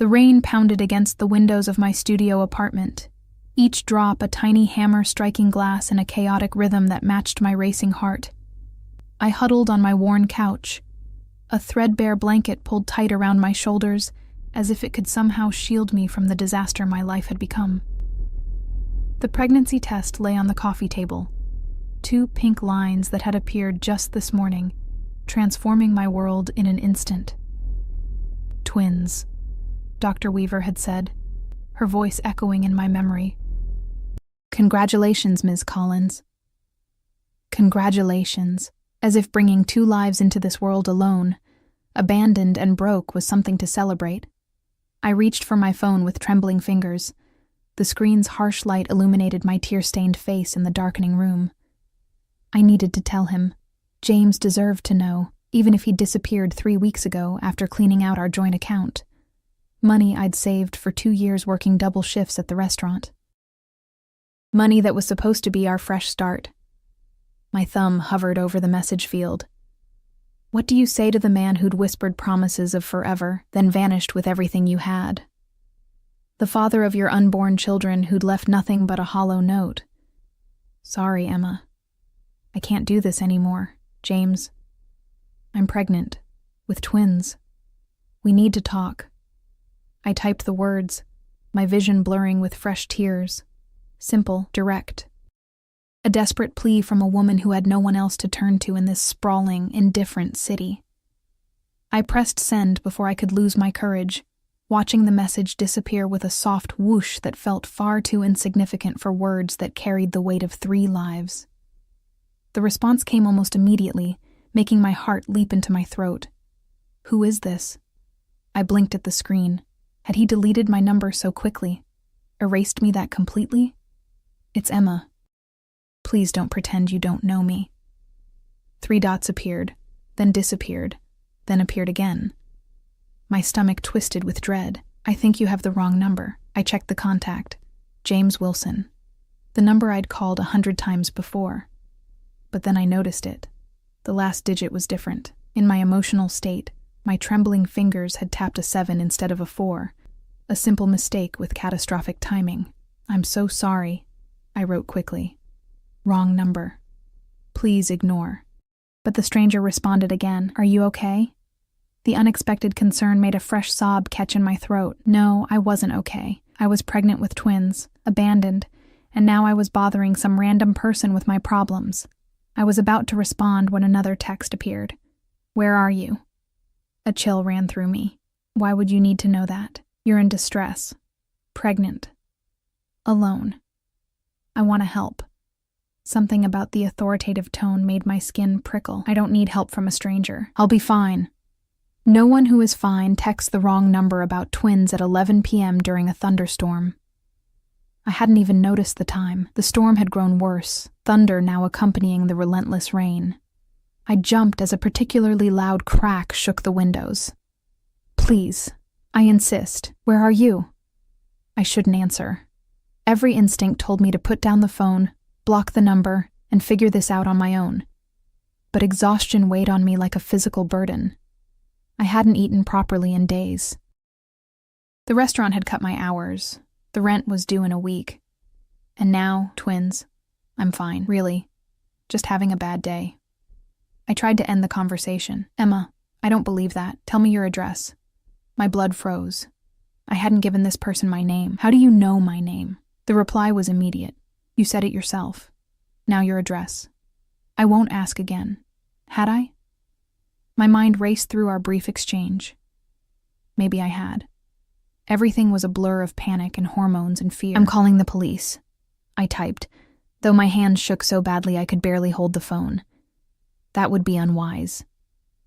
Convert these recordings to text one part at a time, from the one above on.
The rain pounded against the windows of my studio apartment, each drop a tiny hammer striking glass in a chaotic rhythm that matched my racing heart. I huddled on my worn couch, a threadbare blanket pulled tight around my shoulders, as if it could somehow shield me from the disaster my life had become. The pregnancy test lay on the coffee table, 2 pink lines that had appeared just this morning, transforming my world in an instant. Twins, Dr. Weaver had said, her voice echoing in my memory. Congratulations, Ms. Collins. Congratulations, as if bringing 2 lives into this world alone, abandoned and broke, was something to celebrate. I reached for my phone with trembling fingers. The screen's harsh light illuminated my tear-stained face in the darkening room. I needed to tell him. James deserved to know, even if he'd disappeared 3 weeks ago after cleaning out our joint account. Money I'd saved for 2 years working double shifts at the restaurant. Money that was supposed to be our fresh start. My thumb hovered over the message field. What do you say to the man who'd whispered promises of forever, then vanished with everything you had? The father of your unborn children who'd left nothing but a hollow note. Sorry, Emma. I can't do this anymore, James. I'm pregnant, with twins. We need to talk. I typed the words, my vision blurring with fresh tears. Simple, direct. A desperate plea from a woman who had no one else to turn to in this sprawling, indifferent city. I pressed send before I could lose my courage, watching the message disappear with a soft whoosh that felt far too insignificant for words that carried the weight of 3 lives. The response came almost immediately, making my heart leap into my throat. Who is this? I blinked at the screen. Had he deleted my number so quickly? Erased me that completely? It's Emma. Please don't pretend you don't know me. 3 dots appeared, then disappeared, then appeared again. My stomach twisted with dread. I think you have the wrong number. I checked the contact. James Wilson. The number I'd called 100 times before. But then I noticed it. The last digit was different. In my emotional state, my trembling fingers had tapped a 7 instead of a 4. A simple mistake with catastrophic timing. I'm so sorry, I wrote quickly. Wrong number. Please ignore. But the stranger responded again. Are you okay? The unexpected concern made a fresh sob catch in my throat. No, I wasn't okay. I was pregnant with twins, abandoned, and now I was bothering some random person with my problems. I was about to respond when another text appeared. Where are you? A chill ran through me. Why would you need to know that? You're in distress. Pregnant. Alone. I want to help. Something about the authoritative tone made my skin prickle. I don't need help from a stranger. I'll be fine. No one who is fine texts the wrong number about twins at 11 p.m. during a thunderstorm. I hadn't even noticed the time. The storm had grown worse, thunder now accompanying the relentless rain. I jumped as a particularly loud crack shook the windows. Please, I insist. Where are you? I shouldn't answer. Every instinct told me to put down the phone, block the number, and figure this out on my own. But exhaustion weighed on me like a physical burden. I hadn't eaten properly in days. The restaurant had cut my hours. The rent was due in a week. And now, twins. I'm fine, really. Just having a bad day. I tried to end the conversation. Emma, I don't believe that. Tell me your address. My blood froze. I hadn't given this person my name. How do you know my name? The reply was immediate. You said it yourself. Now your address. I won't ask again. Had I? My mind raced through our brief exchange. Maybe I had. Everything was a blur of panic and hormones and fear. I'm calling the police, I typed, though my hands shook so badly I could barely hold the phone. That would be unwise.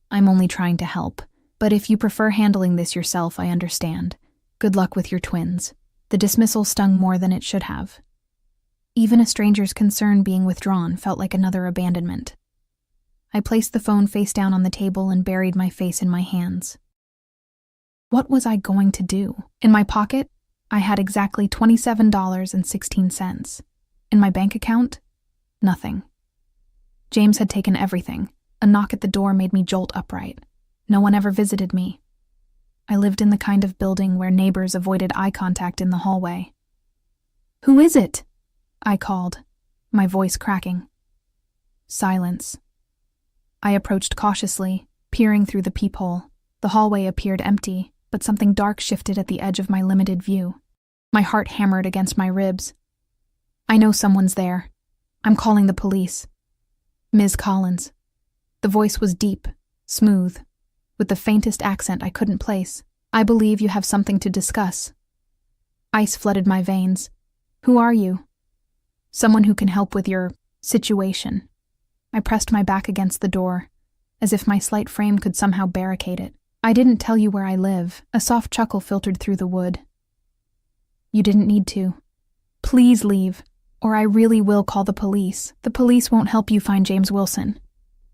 I'm only trying to help, but if you prefer handling this yourself, I understand. Good luck with your twins. The dismissal stung more than it should have. Even a stranger's concern being withdrawn felt like another abandonment. I placed the phone face down on the table and buried my face in my hands. What was I going to do? In my pocket, I had exactly $27.16. In my bank account, nothing. James had taken everything. A knock at the door made me jolt upright. No one ever visited me. I lived in the kind of building where neighbors avoided eye contact in the hallway. "Who is it?" I called, my voice cracking. Silence. I approached cautiously, peering through the peephole. The hallway appeared empty, but something dark shifted at the edge of my limited view. My heart hammered against my ribs. "I know someone's there. I'm calling the police." "Ms. Collins." The voice was deep, smooth, with the faintest accent I couldn't place. "I believe you have something to discuss." Ice flooded my veins. "Who are you?" "Someone who can help with your situation." I pressed my back against the door, as if my slight frame could somehow barricade it. "I didn't tell you where I live." A soft chuckle filtered through the wood. "You didn't need to. Please leave, or I really will call the police. The police won't help you find James Wilson.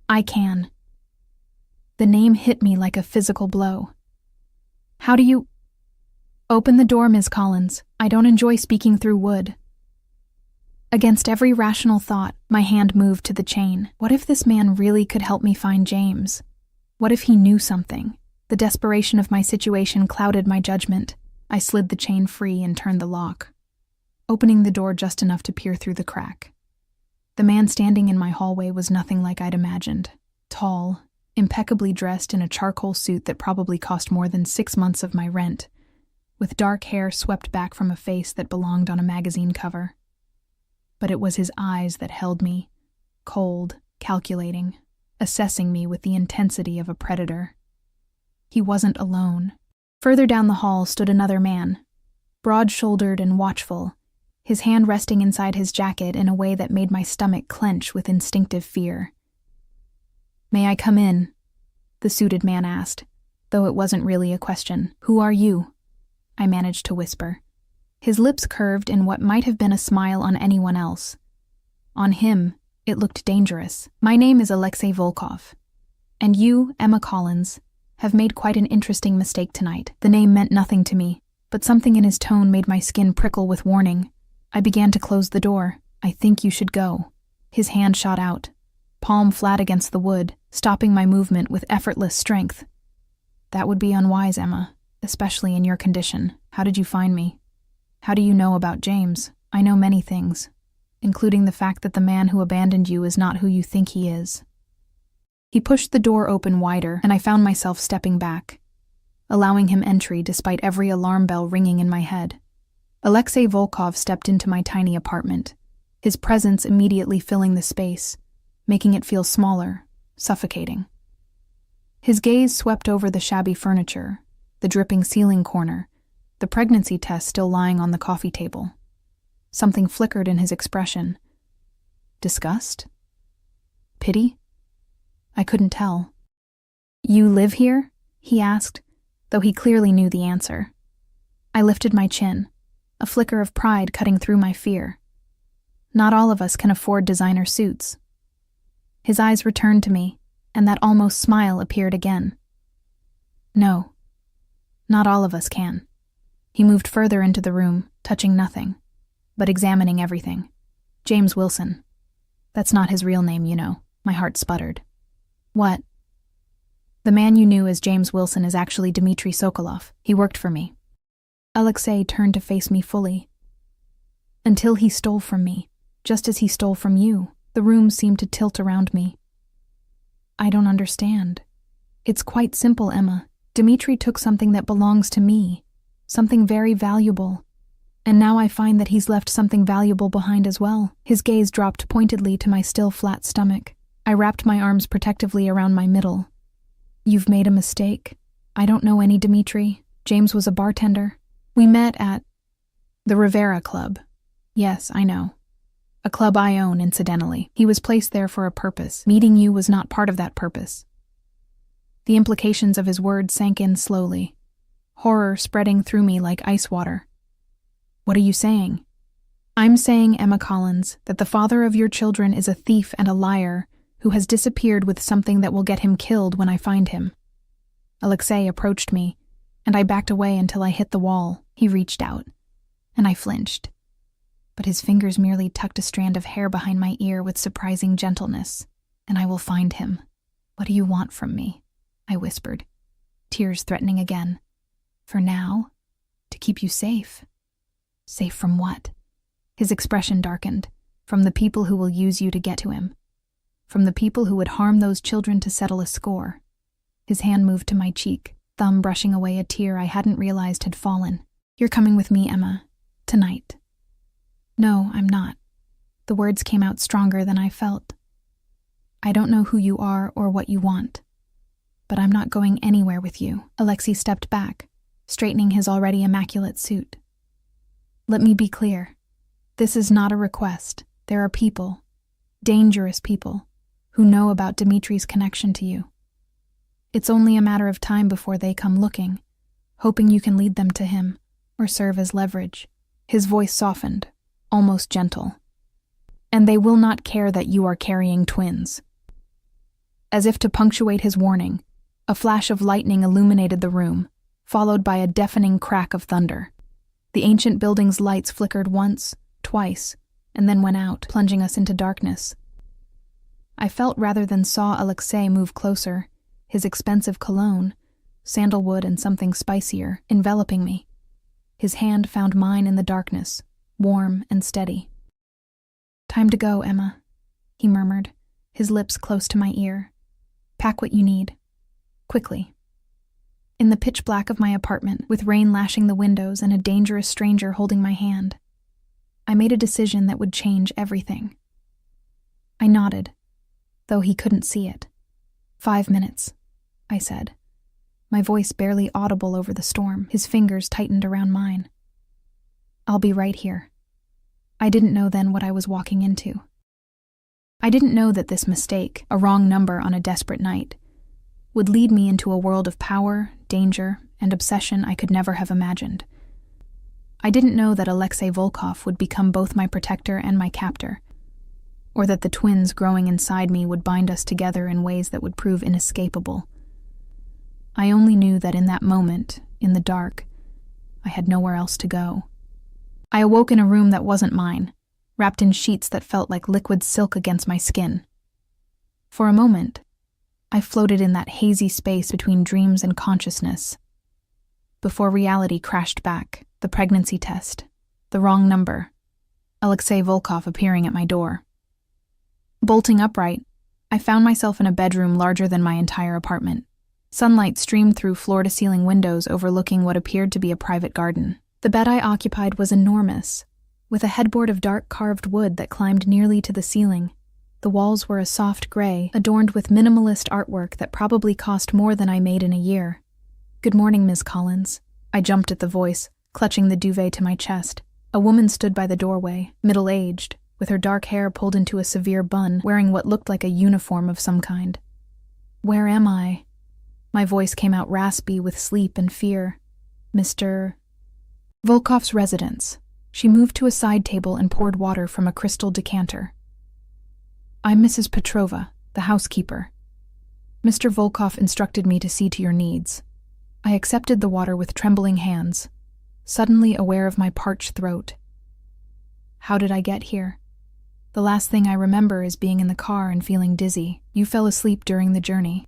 I can." The name hit me like a physical blow. "How do you—" "Open the door, Ms. Collins. I don't enjoy speaking through wood." Against every rational thought, my hand moved to the chain. What if this man really could help me find James? What if he knew something? The desperation of my situation clouded my judgment. I slid the chain free and turned the lock, opening the door just enough to peer through the crack. The man standing in my hallway was nothing like I'd imagined. Tall, impeccably dressed in a charcoal suit that probably cost more than 6 months of my rent, with dark hair swept back from a face that belonged on a magazine cover. But it was his eyes that held me, cold, calculating, assessing me with the intensity of a predator. He wasn't alone. Further down the hall stood another man, broad-shouldered and watchful, his hand resting inside his jacket in a way that made my stomach clench with instinctive fear. "May I come in?" the suited man asked, though it wasn't really a question. "Who are you?" I managed to whisper. His lips curved in what might have been a smile on anyone else. On him, it looked dangerous. "My name is Alexei Volkov, and you, Emma Collins, have made quite an interesting mistake tonight." The name meant nothing to me, but something in his tone made my skin prickle with warning. I began to close the door. "I think you should go." His hand shot out, palm flat against the wood, stopping my movement with effortless strength. "That would be unwise, Emma, especially in your condition. How did you find me? How do you know about James?" "I know many things, including the fact that the man who abandoned you is not who you think he is." He pushed the door open wider, and I found myself stepping back, allowing him entry despite every alarm bell ringing in my head. Alexei Volkov stepped into my tiny apartment, his presence immediately filling the space, making it feel smaller, suffocating. His gaze swept over the shabby furniture, the dripping ceiling corner, the pregnancy test still lying on the coffee table. Something flickered in his expression. Disgust? Pity? I couldn't tell. "You live here?" he asked, though he clearly knew the answer. I lifted my chin, a flicker of pride cutting through my fear. Not all of us can afford designer suits. His eyes returned to me, and that almost smile appeared again. "No, not all of us can." He moved further into the room, touching nothing, but examining everything. "James Wilson. That's not his real name, you know." My heart sputtered. "What?" "The man you knew as James Wilson is actually Dmitry Sokolov. He worked for me." Alexei turned to face me fully. "Until he stole from me, just as he stole from you." The room seemed to tilt around me. "I don't understand." "It's quite simple, Emma. Dmitry took something that belongs to me, something very valuable. And now I find that he's left something valuable behind as well." His gaze dropped pointedly to my still flat stomach. I wrapped my arms protectively around my middle. "You've made a mistake. I don't know any Dmitry. James was a bartender. We met at the Rivera Club." "Yes, I know. A club I own, incidentally. He was placed there for a purpose. Meeting you was not part of that purpose." The implications of his words sank in slowly, horror spreading through me like ice water. "What are you saying?" "I'm saying, Emma Collins, that the father of your children is a thief and a liar who has disappeared with something that will get him killed when I find him." Alexei approached me, and I backed away until I hit the wall. He reached out, and I flinched. But his fingers merely tucked a strand of hair behind my ear with surprising gentleness. "And I will find him. What do you want from me?" I whispered, tears threatening again. For now? To keep you safe? Safe from what? His expression darkened. From the people who will use you to get to him. From the people who would harm those children to settle a score. His hand moved to my cheek, thumb brushing away a tear I hadn't realized had fallen. You're coming with me, Emma. Tonight. No, I'm not. The words came out stronger than I felt. I don't know who you are or what you want. But I'm not going anywhere with you. Alexei stepped back, straightening his already immaculate suit. Let me be clear. This is not a request. There are people, dangerous people, who know about Dimitri's connection to you. It's only a matter of time before they come looking, hoping you can lead them to him or serve as leverage. His voice softened, almost gentle. And they will not care that you are carrying twins. As if to punctuate his warning, a flash of lightning illuminated the room, followed by a deafening crack of thunder. The ancient building's lights flickered once, twice, and then went out, plunging us into darkness. I felt rather than saw Alexei move closer, his expensive cologne, sandalwood and something spicier, enveloping me. His hand found mine in the darkness, warm and steady. Time to go, Emma, he murmured, his lips close to my ear. Pack what you need. Quickly. In the pitch black of my apartment, with rain lashing the windows and a dangerous stranger holding my hand, I made a decision that would change everything. I nodded, though he couldn't see it. 5 minutes, I said, my voice barely audible over the storm. His fingers tightened around mine. I'll be right here. I didn't know then what I was walking into. I didn't know that this mistake, a wrong number on a desperate night, would lead me into a world of power, danger, and obsession I could never have imagined. I didn't know that Alexei Volkov would become both my protector and my captor, or that the twins growing inside me would bind us together in ways that would prove inescapable. I only knew that in that moment, in the dark, I had nowhere else to go. I awoke in a room that wasn't mine, wrapped in sheets that felt like liquid silk against my skin. For a moment, I floated in that hazy space between dreams and consciousness, before reality crashed back. The pregnancy test, the wrong number, Alexei Volkov appearing at my door. Bolting upright, I found myself in a bedroom larger than my entire apartment. Sunlight streamed through floor-to-ceiling windows overlooking what appeared to be a private garden. The bed I occupied was enormous, with a headboard of dark carved wood that climbed nearly to the ceiling. The walls were a soft gray, adorned with minimalist artwork that probably cost more than I made in a year. Good morning, Ms. Collins. I jumped at the voice, clutching the duvet to my chest. A woman stood by the doorway, middle-aged, with her dark hair pulled into a severe bun, wearing what looked like a uniform of some kind. Where am I? My voice came out raspy with sleep and fear. Mr. Volkov's residence. She moved to a side table and poured water from a crystal decanter. I'm Mrs. Petrova, the housekeeper. Mr. Volkov instructed me to see to your needs. I accepted the water with trembling hands, suddenly aware of my parched throat. How did I get here? The last thing I remember is being in the car and feeling dizzy. You fell asleep during the journey.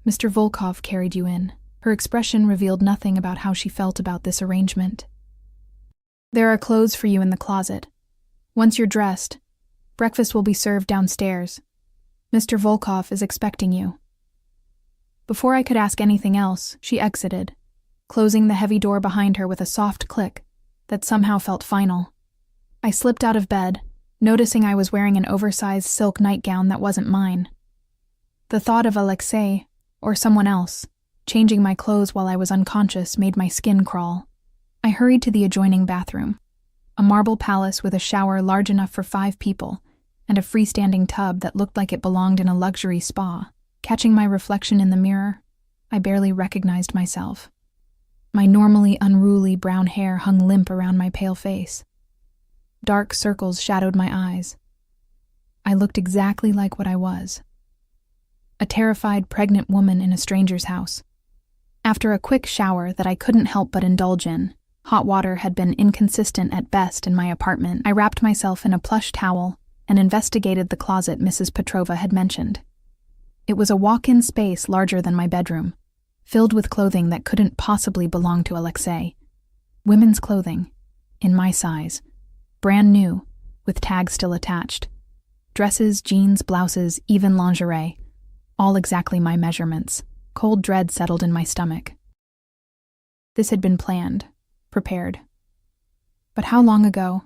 Mr. Volkov carried you in. Her expression revealed nothing about how she felt about this arrangement. There are clothes for you in the closet. Once you're dressed, breakfast will be served downstairs. Mr. Volkov is expecting you. Before I could ask anything else, she exited, closing the heavy door behind her with a soft click that somehow felt final. I slipped out of bed, noticing I was wearing an oversized silk nightgown that wasn't mine. The thought of Alexei, or someone else, changing my clothes while I was unconscious made my skin crawl. I hurried to the adjoining bathroom, a marble palace with a shower large enough for 5 people, and a freestanding tub that looked like it belonged in a luxury spa. Catching my reflection in the mirror, I barely recognized myself. My normally unruly brown hair hung limp around my pale face. Dark circles shadowed my eyes. I looked exactly like what I was. A terrified pregnant woman in a stranger's house. After a quick shower that I couldn't help but indulge in, hot water had been inconsistent at best in my apartment, I wrapped myself in a plush towel and investigated the closet Mrs. Petrova had mentioned. It was a walk-in space larger than my bedroom, filled with clothing that couldn't possibly belong to Alexei. Women's clothing, in my size, brand new, with tags still attached. Dresses, jeans, blouses, even lingerie, all exactly my measurements. Cold dread settled in my stomach. This had been planned, prepared. But how long ago?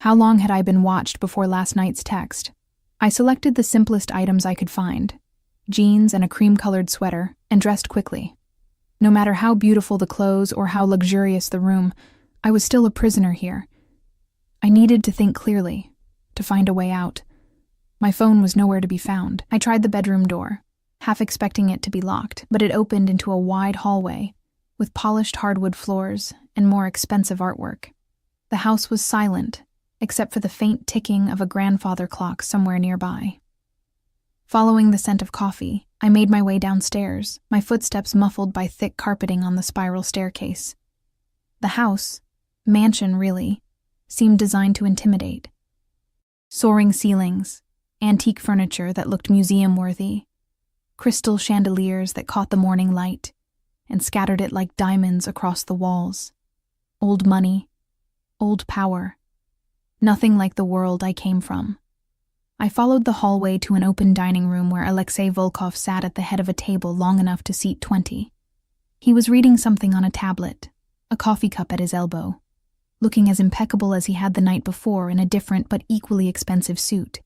How long had I been watched before last night's text? I selected the simplest items I could find, jeans and a cream-colored sweater, and dressed quickly. No matter how beautiful the clothes or how luxurious the room, I was still a prisoner here. I needed to think clearly, to find a way out. My phone was nowhere to be found. I tried the bedroom door, half expecting it to be locked, but it opened into a wide hallway, with polished hardwood floors and more expensive artwork. The house was silent, except for the faint ticking of a grandfather clock somewhere nearby. Following the scent of coffee, I made my way downstairs, my footsteps muffled by thick carpeting on the spiral staircase. The house, mansion really, seemed designed to intimidate. Soaring ceilings, antique furniture that looked museum-worthy, crystal chandeliers that caught the morning light and scattered it like diamonds across the walls. Old money, old power. Nothing like the world I came from. I followed the hallway to an open dining room where Alexei Volkov sat at the head of a table long enough to seat 20. He was reading something on a tablet, a coffee cup at his elbow, looking as impeccable as he had the night before in a different but equally expensive suit.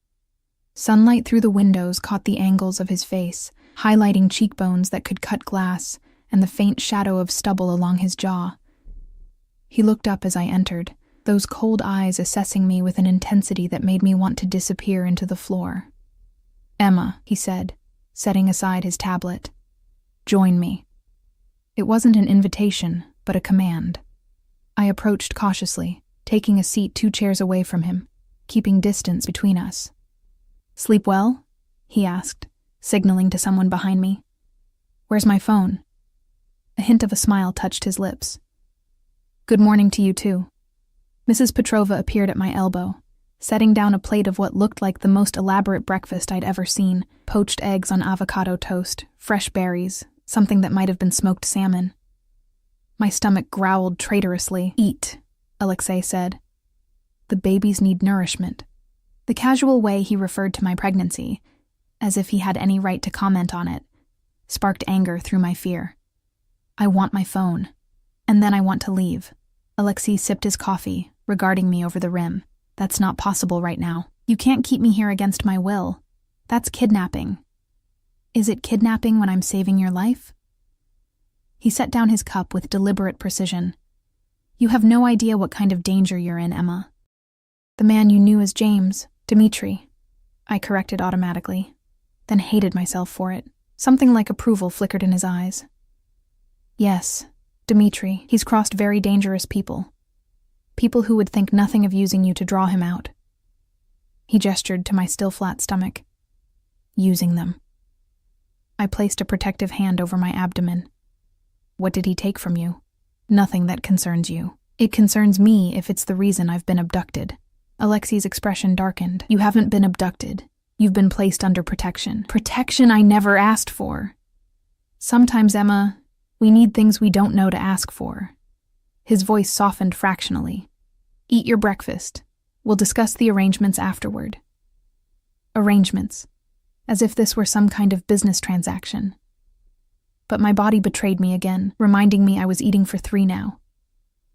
Sunlight through the windows caught the angles of his face, highlighting cheekbones that could cut glass and the faint shadow of stubble along his jaw. He looked up as I entered, those cold eyes assessing me with an intensity that made me want to disappear into the floor. "Emma," he said, setting aside his tablet. "Join me." It wasn't an invitation, but a command. I approached cautiously, taking a seat 2 chairs away from him, keeping distance between us. "Sleep well?" he asked, signaling to someone behind me. "Where's my phone?" A hint of a smile touched his lips. "Good morning to you too." Mrs. Petrova appeared at my elbow, setting down a plate of what looked like the most elaborate breakfast I'd ever seen: poached eggs on avocado toast, fresh berries, something that might have been smoked salmon. My stomach growled traitorously. "Eat," Alexei said. "The babies need nourishment." The casual way he referred to my pregnancy, as if he had any right to comment on it, sparked anger through my fear. "I want my phone. And then I want to leave." Alexei sipped his coffee, regarding me over the rim. "That's not possible right now. You can't keep me here against my will. That's kidnapping." "Is it kidnapping when I'm saving your life?" He set down his cup with deliberate precision. "You have no idea what kind of danger you're in, Emma." "The man you knew as James, Dmitri," I corrected automatically, then hated myself for it. Something like approval flickered in his eyes. "Yes, Dmitri. He's crossed very dangerous people. People who would think nothing of using you to draw him out." He gestured to my still flat stomach. "Using them." I placed a protective hand over my abdomen. "What did he take from you?" "Nothing that concerns you. It concerns me if it's the reason I've been abducted." Alexei's expression darkened. "You haven't been abducted. You've been placed under protection." "Protection I never asked for." "Sometimes, Emma, we need things we don't know to ask for." His voice softened fractionally. "Eat your breakfast. We'll discuss the arrangements afterward." Arrangements. As if this were some kind of business transaction. But my body betrayed me again, reminding me I was eating for 3 now.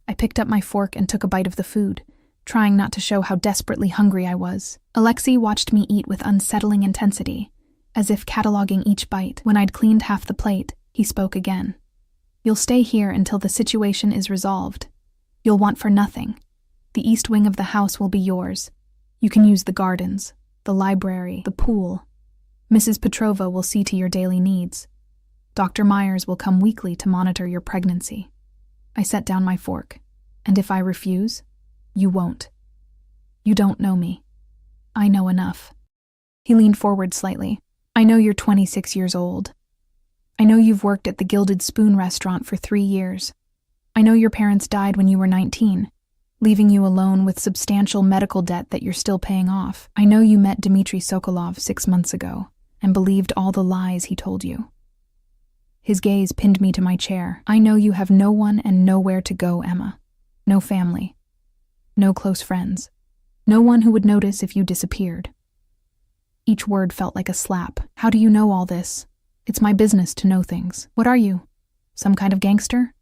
I picked up my fork and took a bite of the food, trying not to show how desperately hungry I was. Alexei watched me eat with unsettling intensity, as if cataloging each bite. When I'd cleaned half the plate, he spoke again. "You'll stay here until the situation is resolved. You'll want for nothing. The east wing of the house will be yours. You can use the gardens, the library, the pool. Mrs. Petrova will see to your daily needs. Dr. Myers will come weekly to monitor your pregnancy." I set down my fork. "And if I refuse, you won't. You don't know me. I know enough." He leaned forward slightly. "I know you're 26 years old. I know you've worked at the Gilded Spoon restaurant for 3 years. I know your parents died when you were 19, leaving you alone with substantial medical debt that you're still paying off. I know you met Dmitry Sokolov 6 months ago and believed all the lies he told you." His gaze pinned me to my chair. I know you have no one and nowhere to go, Emma. No family. No close friends. No one who would notice if you disappeared. Each word felt like a slap. How do you know all this? It's my business to know things. What are you? Some kind of gangster?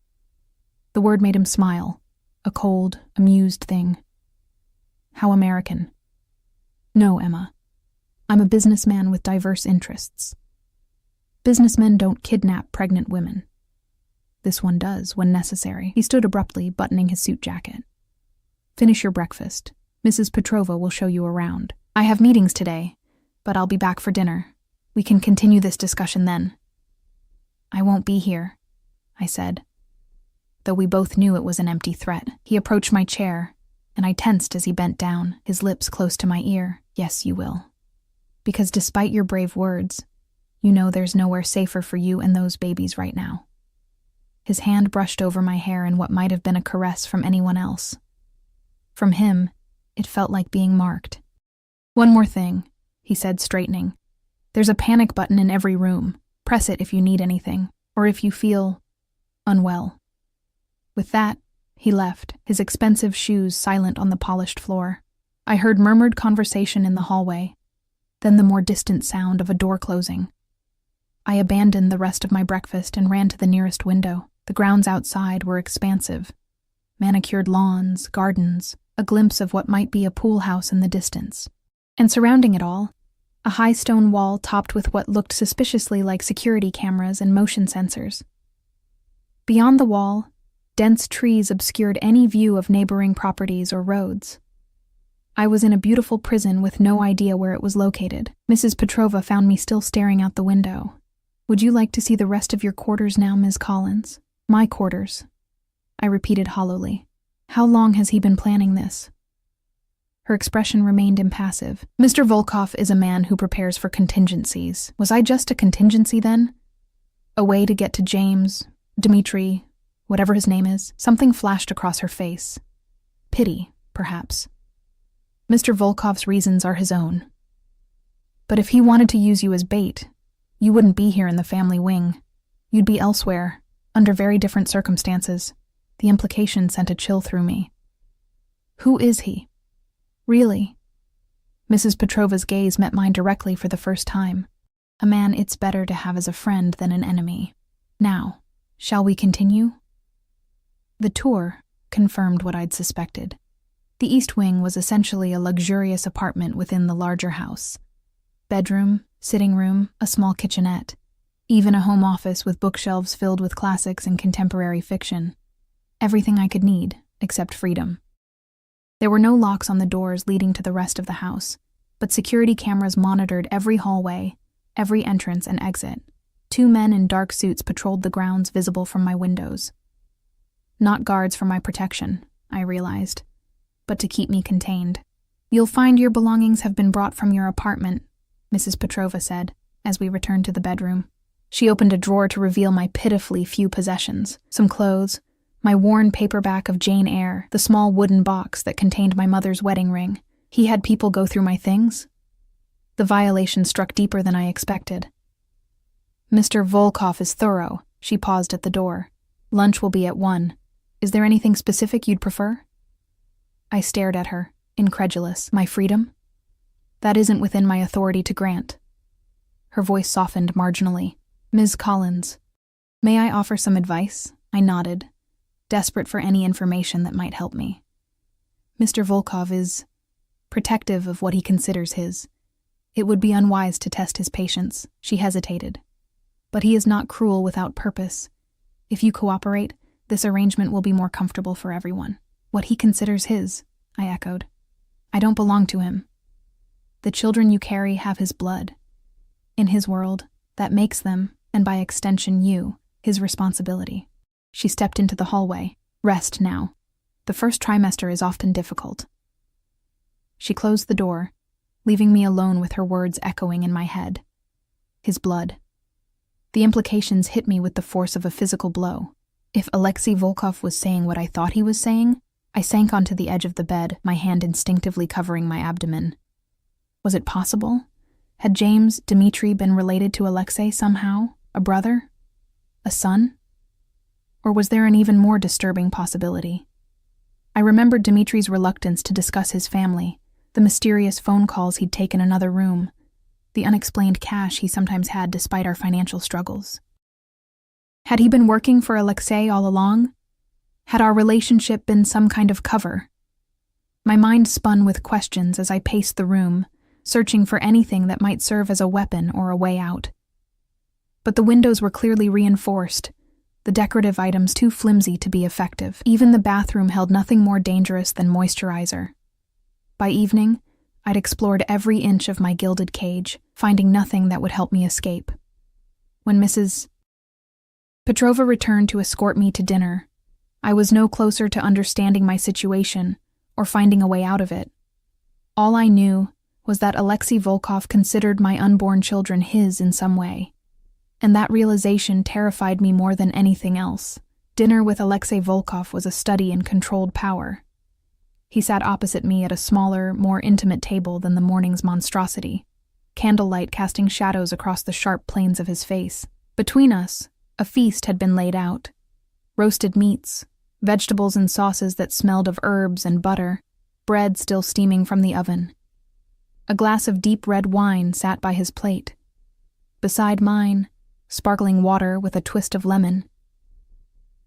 The word made him smile. A cold, amused thing. How American. No, Emma. I'm a businessman with diverse interests. Businessmen don't kidnap pregnant women. This one does, when necessary. He stood abruptly, buttoning his suit jacket. Finish your breakfast. Mrs. Petrova will show you around. I have meetings today, but I'll be back for dinner. We can continue this discussion then. I won't be here, I said, though we both knew it was an empty threat. He approached my chair, and I tensed as he bent down, his lips close to my ear. Yes, you will. Because despite your brave words, you know there's nowhere safer for you and those babies right now. His hand brushed over my hair in what might have been a caress from anyone else. From him, it felt like being marked. One more thing, he said, straightening. There's a panic button in every room. Press it if you need anything, or if you feel unwell. With that, he left, his expensive shoes silent on the polished floor. I heard murmured conversation in the hallway, then the more distant sound of a door closing. I abandoned the rest of my breakfast and ran to the nearest window. The grounds outside were expansive. Manicured lawns, gardens, a glimpse of what might be a pool house in the distance. And surrounding it all, a high stone wall topped with what looked suspiciously like security cameras and motion sensors. Beyond the wall, dense trees obscured any view of neighboring properties or roads. I was in a beautiful prison with no idea where it was located. Mrs. Petrova found me still staring out the window. Would you like to see the rest of your quarters now, Ms. Collins? My quarters, I repeated hollowly. How long has he been planning this? Her expression remained impassive. Mr. Volkov is a man who prepares for contingencies. Was I just a contingency then? A way to get to James, Dmitri, whatever his name is? Something flashed across her face. Pity, perhaps. Mr. Volkov's reasons are his own. But if he wanted to use you as bait, you wouldn't be here in the family wing. You'd be elsewhere, under very different circumstances. The implication sent a chill through me. Who is he? Really? Mrs. Petrova's gaze met mine directly for the first time. A man it's better to have as a friend than an enemy. Now, shall we continue? The tour confirmed what I'd suspected. The East Wing was essentially a luxurious apartment within the larger house. Bedroom, sitting room, a small kitchenette, even a home office with bookshelves filled with classics and contemporary fiction. Everything I could need, except freedom. There were no locks on the doors leading to the rest of the house, but security cameras monitored every hallway, every entrance and exit. 2 men in dark suits patrolled the grounds visible from my windows. Not guards for my protection, I realized, but to keep me contained. You'll find your belongings have been brought from your apartment, Mrs. Petrova said, as we returned to the bedroom. She opened a drawer to reveal my pitifully few possessions, some clothes, my worn paperback of Jane Eyre, the small wooden box that contained my mother's wedding ring. He had people go through my things? The violation struck deeper than I expected. Mr. Volkov is thorough. She paused at the door. Lunch will be at 1. Is there anything specific you'd prefer? I stared at her, incredulous. My freedom? That isn't within my authority to grant. Her voice softened marginally. Ms. Collins, may I offer some advice? I nodded, desperate for any information that might help me. Mr. Volkov is protective of what he considers his. It would be unwise to test his patience. She hesitated. But he is not cruel without purpose. If you cooperate, this arrangement will be more comfortable for everyone. What he considers his, I echoed. I don't belong to him. The children you carry have his blood. In his world, that makes them, and by extension you, his responsibility. She stepped into the hallway. Rest now. The first trimester is often difficult. She closed the door, leaving me alone with her words echoing in my head. His blood. The implications hit me with the force of a physical blow. If Alexei Volkov was saying what I thought he was saying, I sank onto the edge of the bed, my hand instinctively covering my abdomen. Was it possible? Had James, Dmitri been related to Alexei somehow? A brother? A son? Or was there an even more disturbing possibility? I remembered Dimitri's reluctance to discuss his family, the mysterious phone calls he'd taken in another room, the unexplained cash he sometimes had despite our financial struggles. Had he been working for Alexei all along? Had our relationship been some kind of cover? My mind spun with questions as I paced the room, searching for anything that might serve as a weapon or a way out. But the windows were clearly reinforced, the decorative items too flimsy to be effective. Even the bathroom held nothing more dangerous than moisturizer. By evening, I'd explored every inch of my gilded cage, finding nothing that would help me escape. When Mrs. Petrova returned to escort me to dinner, I was no closer to understanding my situation or finding a way out of it. All I knew was that Alexei Volkov considered my unborn children his in some way, and that realization terrified me more than anything else. Dinner with Alexei Volkov was a study in controlled power. He sat opposite me at a smaller, more intimate table than the morning's monstrosity, candlelight casting shadows across the sharp planes of his face. Between us, a feast had been laid out. Roasted meats, vegetables and sauces that smelled of herbs and butter, bread still steaming from the oven. A glass of deep red wine sat by his plate. Beside mine, sparkling water with a twist of lemon.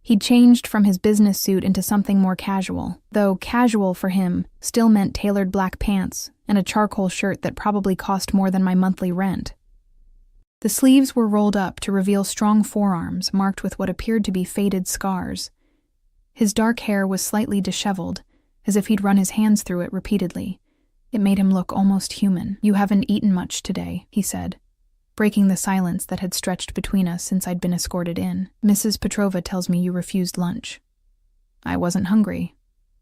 He'd changed from his business suit into something more casual, though casual for him still meant tailored black pants and a charcoal shirt that probably cost more than my monthly rent. The sleeves were rolled up to reveal strong forearms marked with what appeared to be faded scars. His dark hair was slightly disheveled, as if he'd run his hands through it repeatedly. It made him look almost human. "You haven't eaten much today," he said, breaking the silence that had stretched between us since I'd been escorted in. "Mrs. Petrova tells me you refused lunch." I wasn't hungry.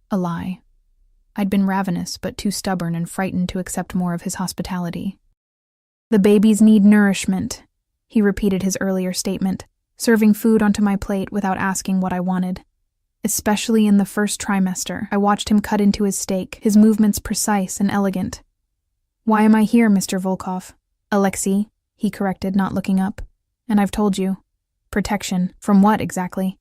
A lie. I'd been ravenous, but too stubborn and frightened to accept more of his hospitality. "The babies need nourishment," he repeated his earlier statement, serving food onto my plate without asking what I wanted. Especially in the first trimester, I watched him cut into his steak, his movements precise and elegant. "Why am I here, Mr. Volkov?" "Alexei," he corrected, not looking up. "And I've told you. Protection. From what, exactly?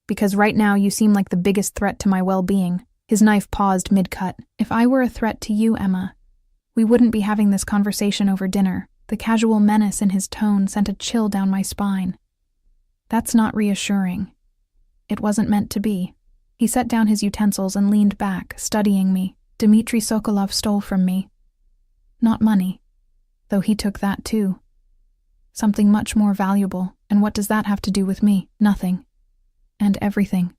Because right now you seem like the biggest threat to my well-being." His knife paused mid-cut. "If I were a threat to you, Emma, we wouldn't be having this conversation over dinner." The casual menace in his tone sent a chill down my spine. That's not reassuring. It wasn't meant to be. He set down his utensils and leaned back, studying me. "Dmitri Sokolov stole from me. Not money, though he took that too. Something much more valuable, and what does that have to do with me? Nothing. And everything."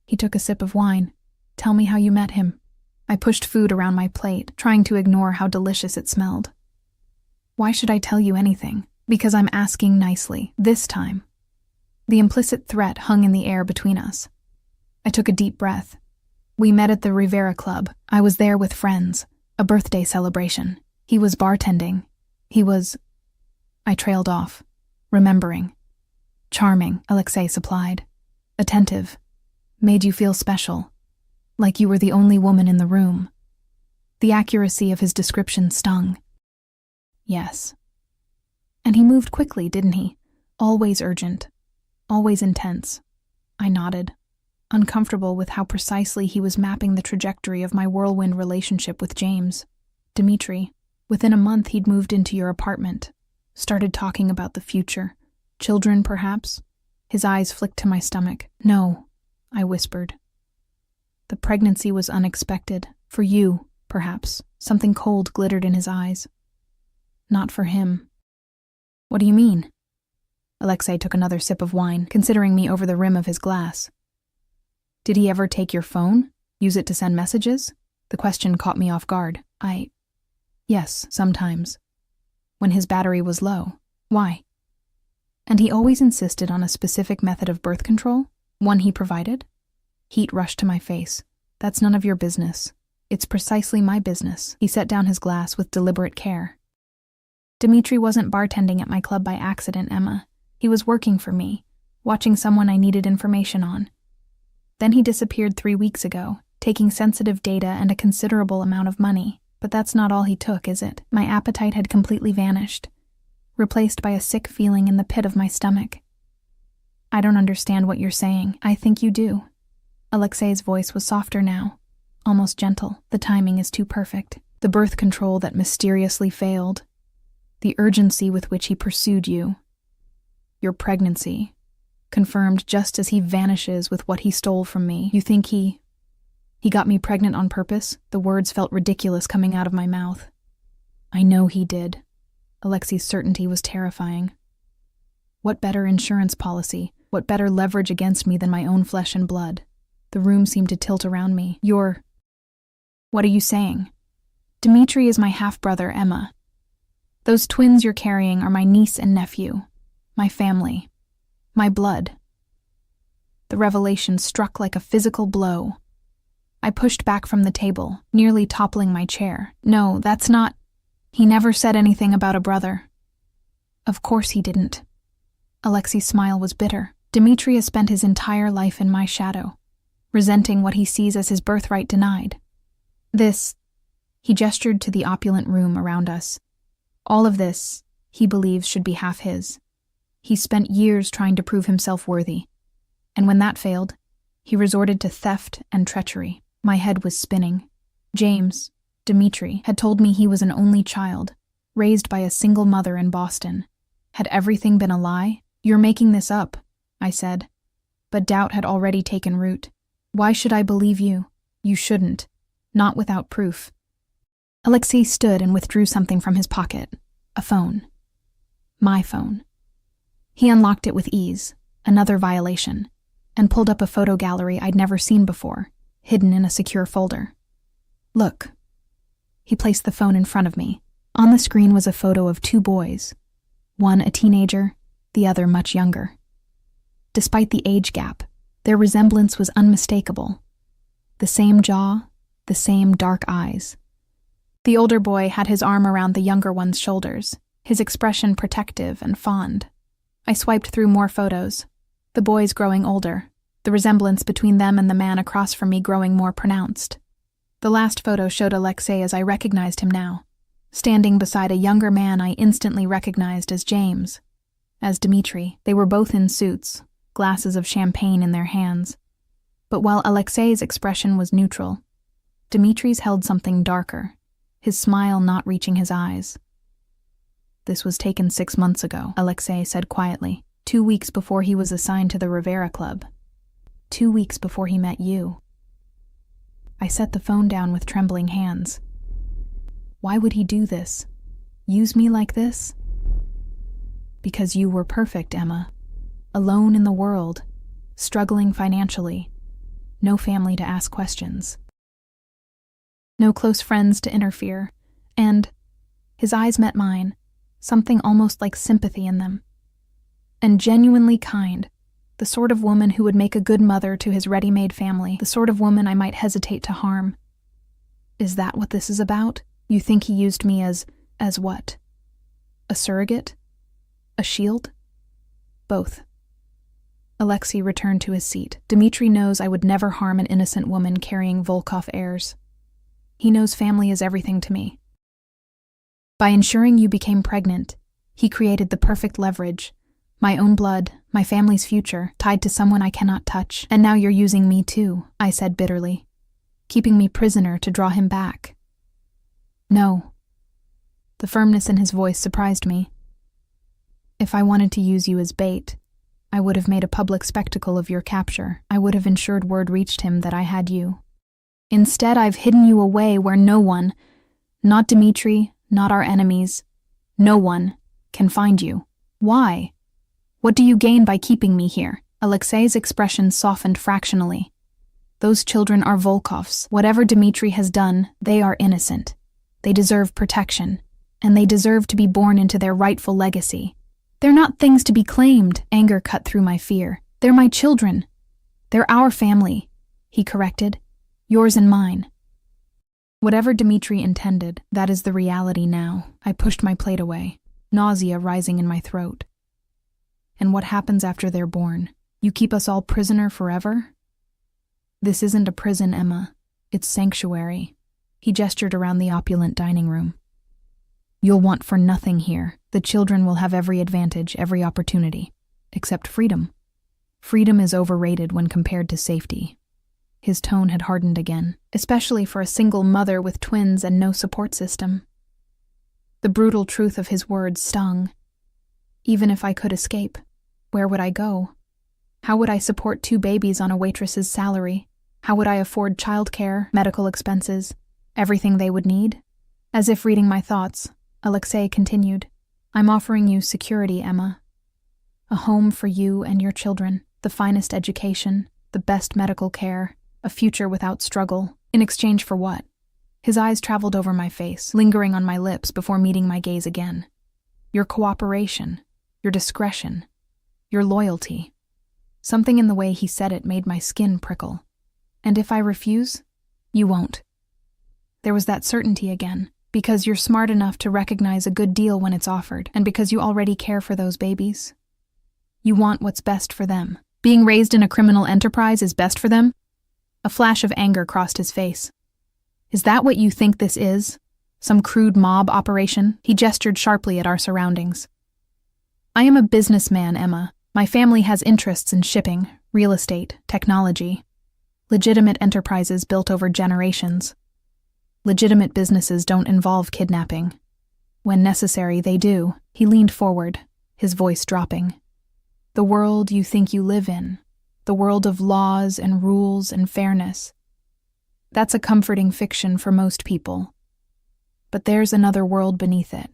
He took a sip of wine. "Tell me how you met him." I pushed food around my plate, trying to ignore how delicious it smelled. "Why should I tell you anything? Because I'm asking nicely, this time." The implicit threat hung in the air between us. I took a deep breath. "We met at the Rivera Club. I was there with friends. A birthday celebration. He was bartending. He was..." I trailed off, remembering. "Charming," Alexei supplied. "Attentive. Made you feel special. Like you were the only woman in the room." The accuracy of his description stung. "Yes." "And he moved quickly, didn't he? Always urgent. Always intense." I nodded, uncomfortable with how precisely he was mapping the trajectory of my whirlwind relationship with James. "Dmitri, within a month he'd moved into your apartment. Started talking about the future. Children, perhaps?" His eyes flicked to my stomach. "No," I whispered. "The pregnancy was unexpected. For you, perhaps." Something cold glittered in his eyes. "Not for him." "What do you mean?" Alexei took another sip of wine, considering me over the rim of his glass. "Did he ever take your phone? Use it to send messages?" The question caught me off guard. Yes, sometimes. When his battery was low. Why? "And he always insisted on a specific method of birth control? One he provided?" Heat rushed to my face. "That's none of your business. It's precisely my business." He set down his glass with deliberate care. "Dmitri wasn't bartending at my club by accident, Emma. He was working for me, watching someone I needed information on. Then he disappeared 3 weeks ago, taking sensitive data and a considerable amount of money. But that's not all he took, is it? My appetite had completely vanished, replaced by a sick feeling in the pit of my stomach. I don't understand what you're saying. I think you do. Alexei's voice was softer now, almost gentle. The timing is too perfect. The birth control that mysteriously failed. The urgency with which he pursued you. Your pregnancy, confirmed just as he vanishes with what he stole from me. You think he got me pregnant on purpose? The words felt ridiculous coming out of my mouth. I know he did. Alexei's certainty was terrifying. What better insurance policy, what better leverage against me than my own flesh and blood? The room seemed to tilt around me. What are you saying? Dmitri is my half-brother, Emma. Those twins you're carrying are my niece and nephew, my family, my blood. The revelation struck like a physical blow. I pushed back from the table, nearly toppling my chair. No, that's not... He never said anything about a brother. Of course he didn't. Alexei's smile was bitter. Dmitri has spent his entire life in my shadow, resenting what he sees as his birthright denied. He gestured to the opulent room around us. All of this, he believes, should be half his. He spent years trying to prove himself worthy, and when that failed, he resorted to theft and treachery. My head was spinning. James, Dmitri, had told me he was an only child, raised by a single mother in Boston. Had everything been a lie? You're making this up, I said. But doubt had already taken root. Why should I believe you? You shouldn't. Not without proof. Alexei stood and withdrew something from his pocket. A phone. My phone. He unlocked it with ease, another violation, and pulled up a photo gallery I'd never seen before, hidden in a secure folder. Look. He placed the phone in front of me. On the screen was a photo of two boys, one a teenager, the other much younger. Despite the age gap, their resemblance was unmistakable. The same jaw, the same dark eyes. The older boy had his arm around the younger one's shoulders, his expression protective and fond. I swiped through more photos, the boys growing older, the resemblance between them and the man across from me growing more pronounced. The last photo showed Alexei as I recognized him now, standing beside a younger man I instantly recognized as James. As Dmitri, they were both in suits, glasses of champagne in their hands. But while Alexei's expression was neutral, Dmitri's held something darker, his smile not reaching his eyes. This was taken 6 months ago, Alexei said quietly, 2 weeks before he was assigned to the Rivera Club. 2 weeks before he met you. I set the phone down with trembling hands. Why would he do this? Use me like this? Because you were perfect, Emma. Alone in the world, struggling financially, no family to ask questions. No close friends to interfere, and his eyes met mine, something almost like sympathy in them. And genuinely kind, the sort of woman who would make a good mother to his ready-made family, the sort of woman I might hesitate to harm. Is that what this is about? You think he used me as what? A surrogate? A shield? Both. Alexei returned to his seat. Dmitri knows I would never harm an innocent woman carrying Volkov heirs. He knows family is everything to me. By ensuring you became pregnant, he created the perfect leverage. My own blood, my family's future, tied to someone I cannot touch. And now you're using me too, I said bitterly, keeping me prisoner to draw him back. No. The firmness in his voice surprised me. If I wanted to use you as bait, I would have made a public spectacle of your capture. I would have ensured word reached him that I had you. Instead, I've hidden you away where no one, not Dmitri, not our enemies, no one, can find you. Why? What do you gain by keeping me here? Alexei's expression softened fractionally. Those children are Volkovs. Whatever Dmitri has done, they are innocent. They deserve protection, and they deserve to be born into their rightful legacy. They're not things to be claimed, anger cut through my fear. They're my children. They're our family, he corrected. Yours and mine. Whatever Dmitri intended, that is the reality now. I pushed my plate away, nausea rising in my throat. And what happens after they're born? You keep us all prisoner forever? This isn't a prison, Emma. It's sanctuary. He gestured around the opulent dining room. You'll want for nothing here. The children will have every advantage, every opportunity, except freedom. Freedom is overrated when compared to safety. His tone had hardened again, especially for a single mother with twins and no support system. The brutal truth of his words stung. Even if I could escape, where would I go? How would I support 2 babies on a waitress's salary? How would I afford childcare, medical expenses, everything they would need? As if reading my thoughts, Alexei continued, I'm offering you security, Emma. A home for you and your children, the finest education, the best medical care, a future without struggle. In exchange for what? His eyes traveled over my face, lingering on my lips before meeting my gaze again. Your cooperation, your discretion, your loyalty. Something in the way he said it made my skin prickle. And if I refuse, you won't. There was that certainty again, because you're smart enough to recognize a good deal when it's offered, and because you already care for those babies. You want what's best for them. Being raised in a criminal enterprise is best for them? A flash of anger crossed his face. Is that what you think this is? Some crude mob operation? He gestured sharply at our surroundings. I am a businessman, Emma. My family has interests in shipping, real estate, technology. Legitimate enterprises built over generations. Legitimate businesses don't involve kidnapping. When necessary, they do. He leaned forward, his voice dropping. The world you think you live in, the world of laws and rules and fairness. That's a comforting fiction for most people. But there's another world beneath it.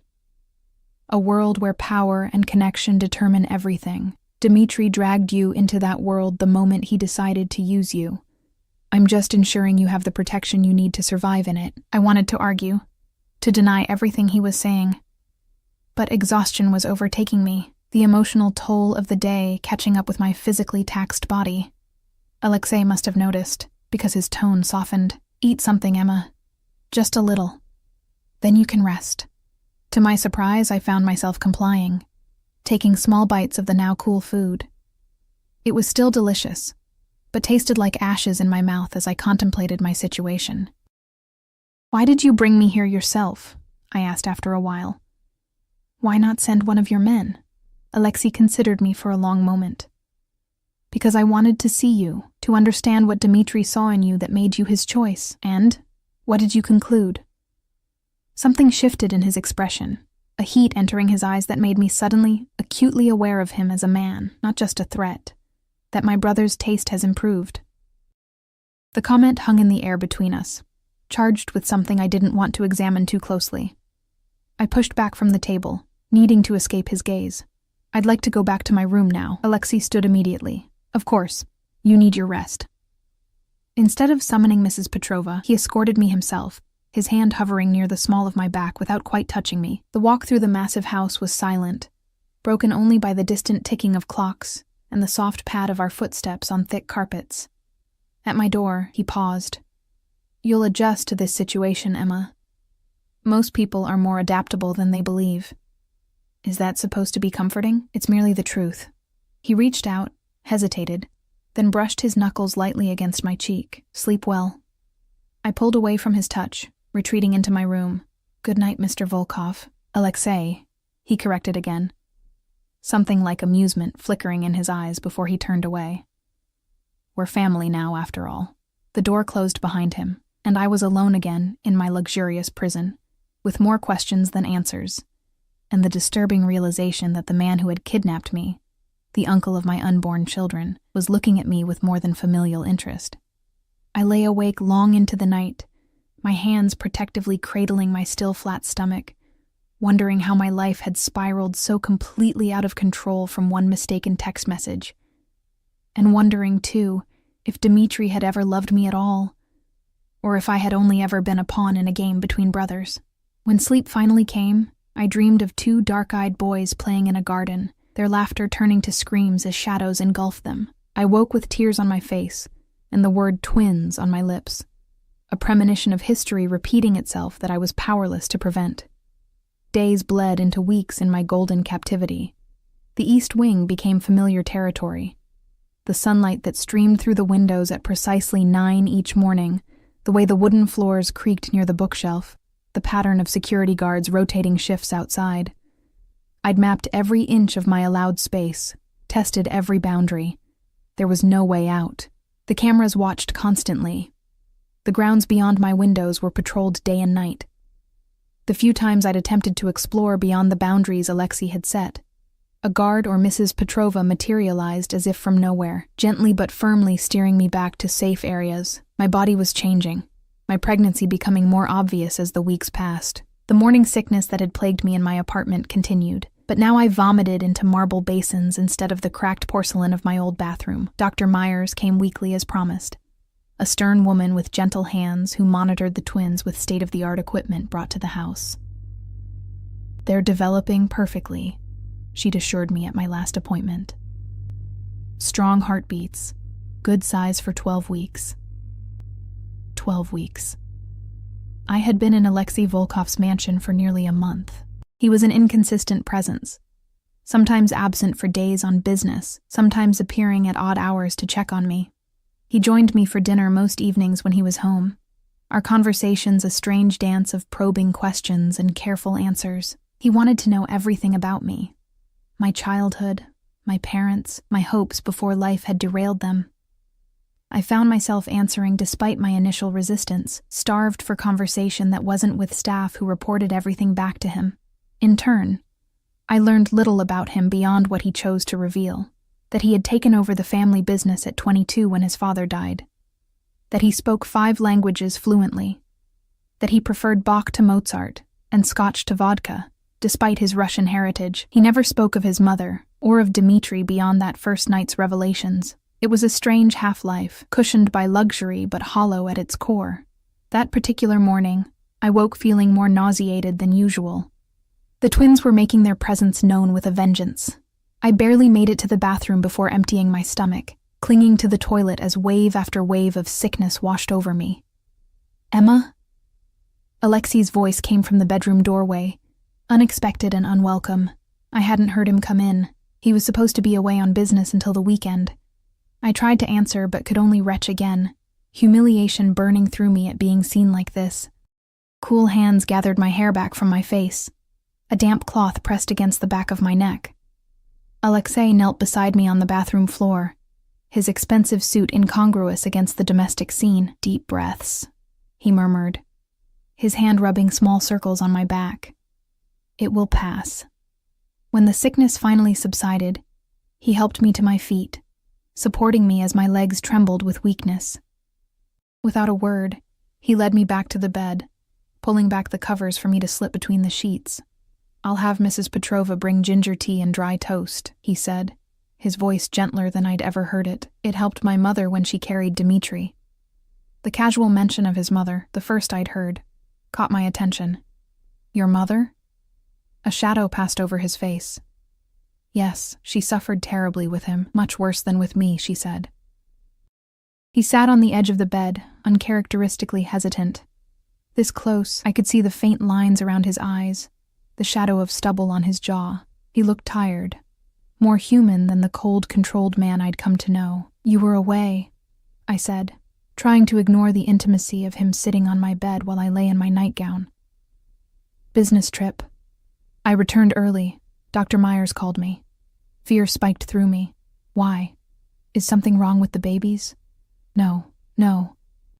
A world where power and connection determine everything. Dmitri dragged you into that world the moment he decided to use you. I'm just ensuring you have the protection you need to survive in it. I wanted to argue, to deny everything he was saying. But exhaustion was overtaking me, the emotional toll of the day catching up with my physically taxed body. Alexei must have noticed, because his tone softened. Eat something, Emma. Just a little. Then you can rest. To my surprise, I found myself complying, taking small bites of the now cool food. It was still delicious, but tasted like ashes in my mouth as I contemplated my situation. Why did you bring me here yourself? I asked after a while. Why not send one of your men? Alexei considered me for a long moment. Because I wanted to see you, to understand what Dmitri saw in you that made you his choice. And what did you conclude? Something shifted in his expression, a heat entering his eyes that made me suddenly, acutely aware of him as a man, not just a threat, that my brother's taste has improved. The comment hung in the air between us, charged with something I didn't want to examine too closely. I pushed back from the table, needing to escape his gaze. I'd like to go back to my room now. Alexei stood immediately. Of course, you need your rest. Instead of summoning Mrs. Petrova, he escorted me himself, his hand hovering near the small of my back without quite touching me. The walk through the massive house was silent, broken only by the distant ticking of clocks and the soft pad of our footsteps on thick carpets. At my door, he paused. You'll adjust to this situation, Emma. Most people are more adaptable than they believe. Is that supposed to be comforting? It's merely the truth. He reached out, hesitated, then brushed his knuckles lightly against my cheek. Sleep well. I pulled away from his touch, retreating into my room. Good night, Mr. Volkov. Alexei, he corrected again, something like amusement flickering in his eyes before he turned away. We're family now, after all. The door closed behind him, and I was alone again in my luxurious prison, with more questions than answers, and the disturbing realization that the man who had kidnapped me, the uncle of my unborn children, was looking at me with more than familial interest. I lay awake long into the night, my hands protectively cradling my still flat stomach, wondering how my life had spiraled so completely out of control from one mistaken text message. And wondering, too, if Dmitri had ever loved me at all, or if I had only ever been a pawn in a game between brothers. When sleep finally came, I dreamed of 2 dark-eyed boys playing in a garden, their laughter turning to screams as shadows engulfed them. I woke with tears on my face, and the word twins on my lips, a premonition of history repeating itself that I was powerless to prevent. Days bled into weeks in my golden captivity. The East Wing became familiar territory. The sunlight that streamed through the windows at precisely 9 each morning, the way the wooden floors creaked near the bookshelf, the pattern of security guards rotating shifts outside. I'd mapped every inch of my allowed space, tested every boundary. There was no way out. The cameras watched constantly. The grounds beyond my windows were patrolled day and night. The few times I'd attempted to explore beyond the boundaries Alexei had set, a guard or Mrs. Petrova materialized as if from nowhere, gently but firmly steering me back to safe areas. My body was changing, my pregnancy becoming more obvious as the weeks passed. The morning sickness that had plagued me in my apartment continued, but now I vomited into marble basins instead of the cracked porcelain of my old bathroom. Dr. Myers came weekly as promised. A stern woman with gentle hands who monitored the twins with state-of-the-art equipment brought to the house. "They're developing perfectly," she'd assured me at my last appointment. "Strong heartbeats, good size for 12 weeks. 12 weeks. I had been in Alexei Volkov's mansion for nearly a month. He was an inconsistent presence, sometimes absent for days on business, sometimes appearing at odd hours to check on me. He joined me for dinner most evenings when he was home, our conversations a strange dance of probing questions and careful answers. He wanted to know everything about me, my childhood, my parents, my hopes before life had derailed them. I found myself answering despite my initial resistance, starved for conversation that wasn't with staff who reported everything back to him. In turn, I learned little about him beyond what he chose to reveal. That he had taken over the family business at 22 when his father died. That he spoke 5 languages fluently. That he preferred Bach to Mozart and Scotch to vodka, despite his Russian heritage. He never spoke of his mother or of Dmitri beyond that first night's revelations. It was a strange half-life, cushioned by luxury but hollow at its core. That particular morning, I woke feeling more nauseated than usual. The twins were making their presence known with a vengeance. I barely made it to the bathroom before emptying my stomach, clinging to the toilet as wave after wave of sickness washed over me. "Emma?" Alexei's voice came from the bedroom doorway, unexpected and unwelcome. I hadn't heard him come in. He was supposed to be away on business until the weekend. I tried to answer but could only retch again, humiliation burning through me at being seen like this. Cool hands gathered my hair back from my face. A damp cloth pressed against the back of my neck. Alexei knelt beside me on the bathroom floor, his expensive suit incongruous against the domestic scene. "Deep breaths," he murmured, his hand rubbing small circles on my back. "It will pass." When the sickness finally subsided, he helped me to my feet, supporting me as my legs trembled with weakness. Without a word, he led me back to the bed, pulling back the covers for me to slip between the sheets. "I'll have Mrs. Petrova bring ginger tea and dry toast," he said, his voice gentler than I'd ever heard it. It helped my mother when she carried Dmitri. The casual mention of his mother, the first I'd heard, caught my attention. "Your mother?" A shadow passed over his face. "Yes, she suffered terribly with him, much worse than with me," she said. He sat on the edge of the bed, uncharacteristically hesitant. This close, I could see the faint lines around his eyes, the shadow of stubble on his jaw. He looked tired, more human than the cold, controlled man I'd come to know. "You were away," I said, trying to ignore the intimacy of him sitting on my bed while I lay in my nightgown. "Business trip. I returned early. Dr. Myers called me." Fear spiked through me. "Why? Is something wrong with the babies?" No.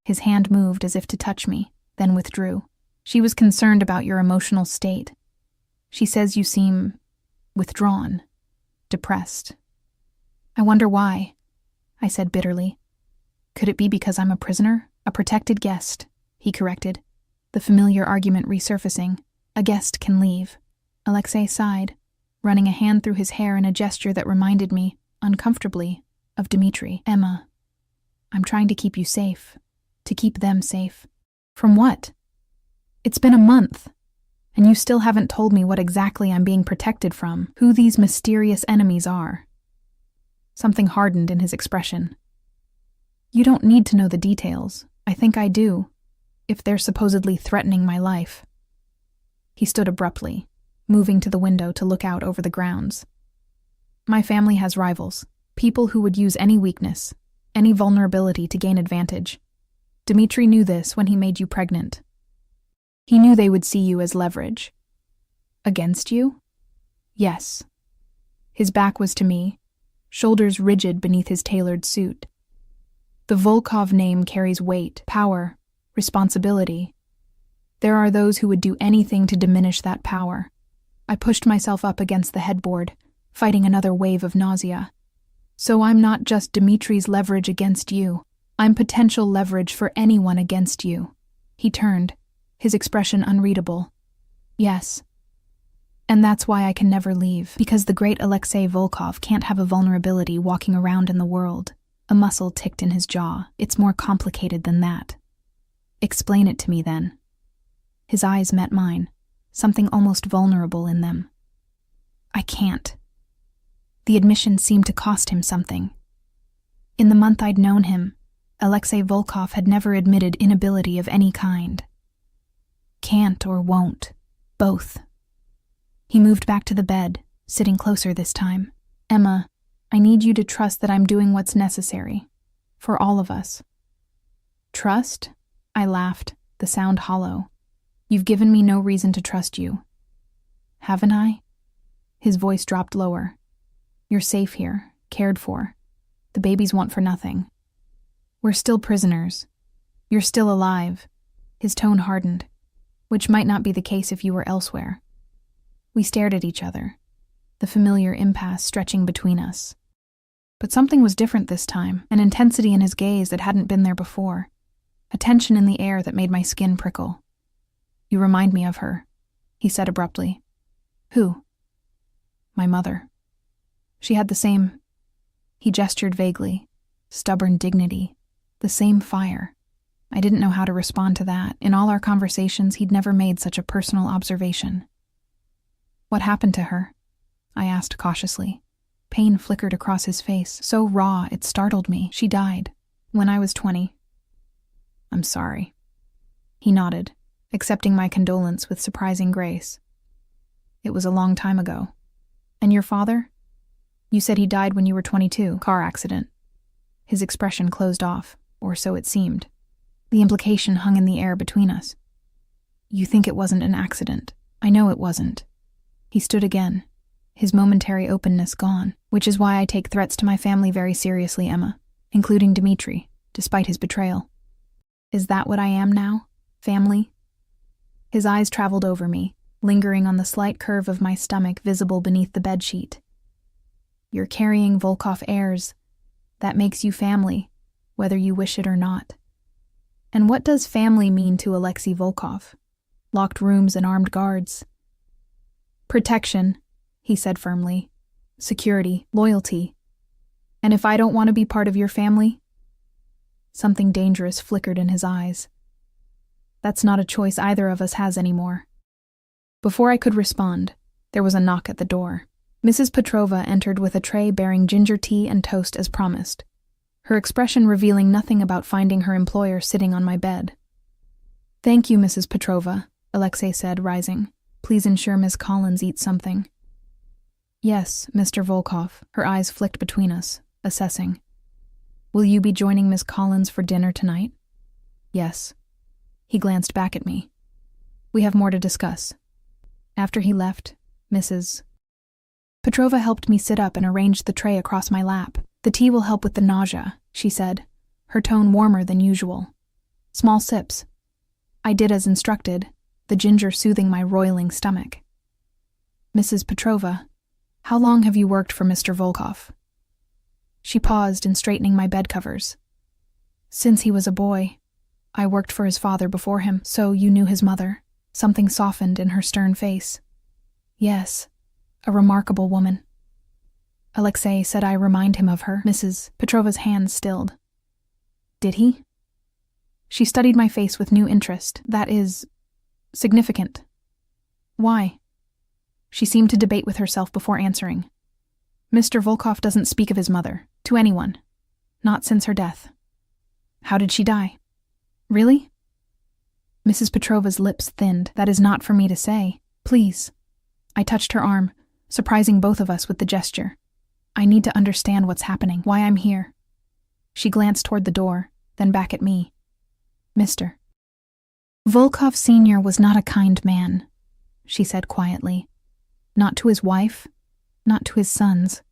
His hand moved as if to touch me, then withdrew. "She was concerned about your emotional state. She says you seem withdrawn, depressed." "I wonder why," I said bitterly. "Could it be because I'm a prisoner? A protected guest," he corrected, the familiar argument resurfacing. "A guest can leave." Alexei sighed, running a hand through his hair in a gesture that reminded me, uncomfortably, of Dmitri. "Emma, I'm trying to keep you safe, to keep them safe." "From what? It's been a month. And you still haven't told me what exactly I'm being protected from, who these mysterious enemies are." Something hardened in his expression. "You don't need to know the details. I think I do, if they're supposedly threatening my life." He stood abruptly, moving to the window to look out over the grounds. "My family has rivals, people who would use any weakness, any vulnerability to gain advantage. Dmitri knew this when he made you pregnant. He knew they would see you as leverage." "Against you?" "Yes." His back was to me, shoulders rigid beneath his tailored suit. The Volkov name carries weight, power, responsibility. There are those who would do anything to diminish that power. I pushed myself up against the headboard, fighting another wave of nausea. So I'm not just Dimitri's leverage against you. I'm potential leverage for anyone against you. He turned, his expression unreadable. Yes. And that's why I can never leave, because the great Alexei Volkov can't have a vulnerability walking around in the world. A muscle ticked in his jaw. It's more complicated than that. Explain it to me then. His eyes met mine, something almost vulnerable in them. I can't. The admission seemed to cost him something. In the month I'd known him, Alexei Volkov had never admitted inability of any kind. Can't or won't. Both. He moved back to the bed, sitting closer this time. Emma, I need you to trust that I'm doing what's necessary. For all of us. Trust? I laughed, the sound hollow. You've given me no reason to trust you. Haven't I? His voice dropped lower. You're safe here, cared for. The babies want for nothing. We're still prisoners. You're still alive. His tone hardened, which might not be the case if you were elsewhere. We stared at each other, the familiar impasse stretching between us. But something was different this time, an intensity in his gaze that hadn't been there before, a tension in the air that made my skin prickle. You remind me of her, he said abruptly. Who? My mother. She had the same, he gestured vaguely, stubborn dignity, the same fire. I didn't know how to respond to that. In all our conversations, he'd never made such a personal observation. What happened to her? I asked cautiously. Pain flickered across his face, so raw it startled me. She died when I was 20. I'm sorry. He nodded, accepting my condolence with surprising grace. It was a long time ago. And your father? You said he died when you were 22, car accident. His expression closed off, or so it seemed. The implication hung in the air between us. You think it wasn't an accident. I know it wasn't. He stood again, his momentary openness gone, which is why I take threats to my family very seriously, Emma, including Dimitri, despite his betrayal. Is that what I am now? Family? His eyes traveled over me, lingering on the slight curve of my stomach visible beneath the bedsheet. You're carrying Volkov heirs. That makes you family, whether you wish it or not. And what does family mean to Alexei Volkov? Locked rooms and armed guards. Protection, he said firmly. Security, loyalty. And if I don't want to be part of your family? Something dangerous flickered in his eyes. That's not a choice either of us has anymore. Before I could respond, there was a knock at the door. Mrs. Petrova entered with a tray bearing ginger tea and toast as promised, her expression revealing nothing about finding her employer sitting on my bed. Thank you, Mrs. Petrova, Alexei said, rising. Please ensure Miss Collins eats something. Yes, Mr. Volkov, her eyes flicked between us, assessing. Will you be joining Miss Collins for dinner tonight? Yes. He glanced back at me. We have more to discuss. After he left, Mrs. Petrova helped me sit up and arranged the tray across my lap. The tea will help with the nausea, she said, her tone warmer than usual. Small sips. I did as instructed, the ginger soothing my roiling stomach. Mrs. Petrova, how long have you worked for Mr. Volkov? She paused in straightening my bed covers. Since he was a boy. I worked for his father before him, so you knew his mother. Something softened in her stern face. Yes. A remarkable woman. Alexei said I remind him of her. Mrs. Petrova's hands stilled. Did he? She studied my face with new interest. That is significant. Why? She seemed to debate with herself before answering. Mr. Volkov doesn't speak of his mother, to anyone. Not since her death. How did she die? Really? Mrs. Petrova's lips thinned. That is not for me to say. Please. I touched her arm, surprising both of us with the gesture. I need to understand what's happening, why I'm here. She glanced toward the door, then back at me. Mr. Volkov Sr. was not a kind man, she said quietly. Not to his wife, not to his sons.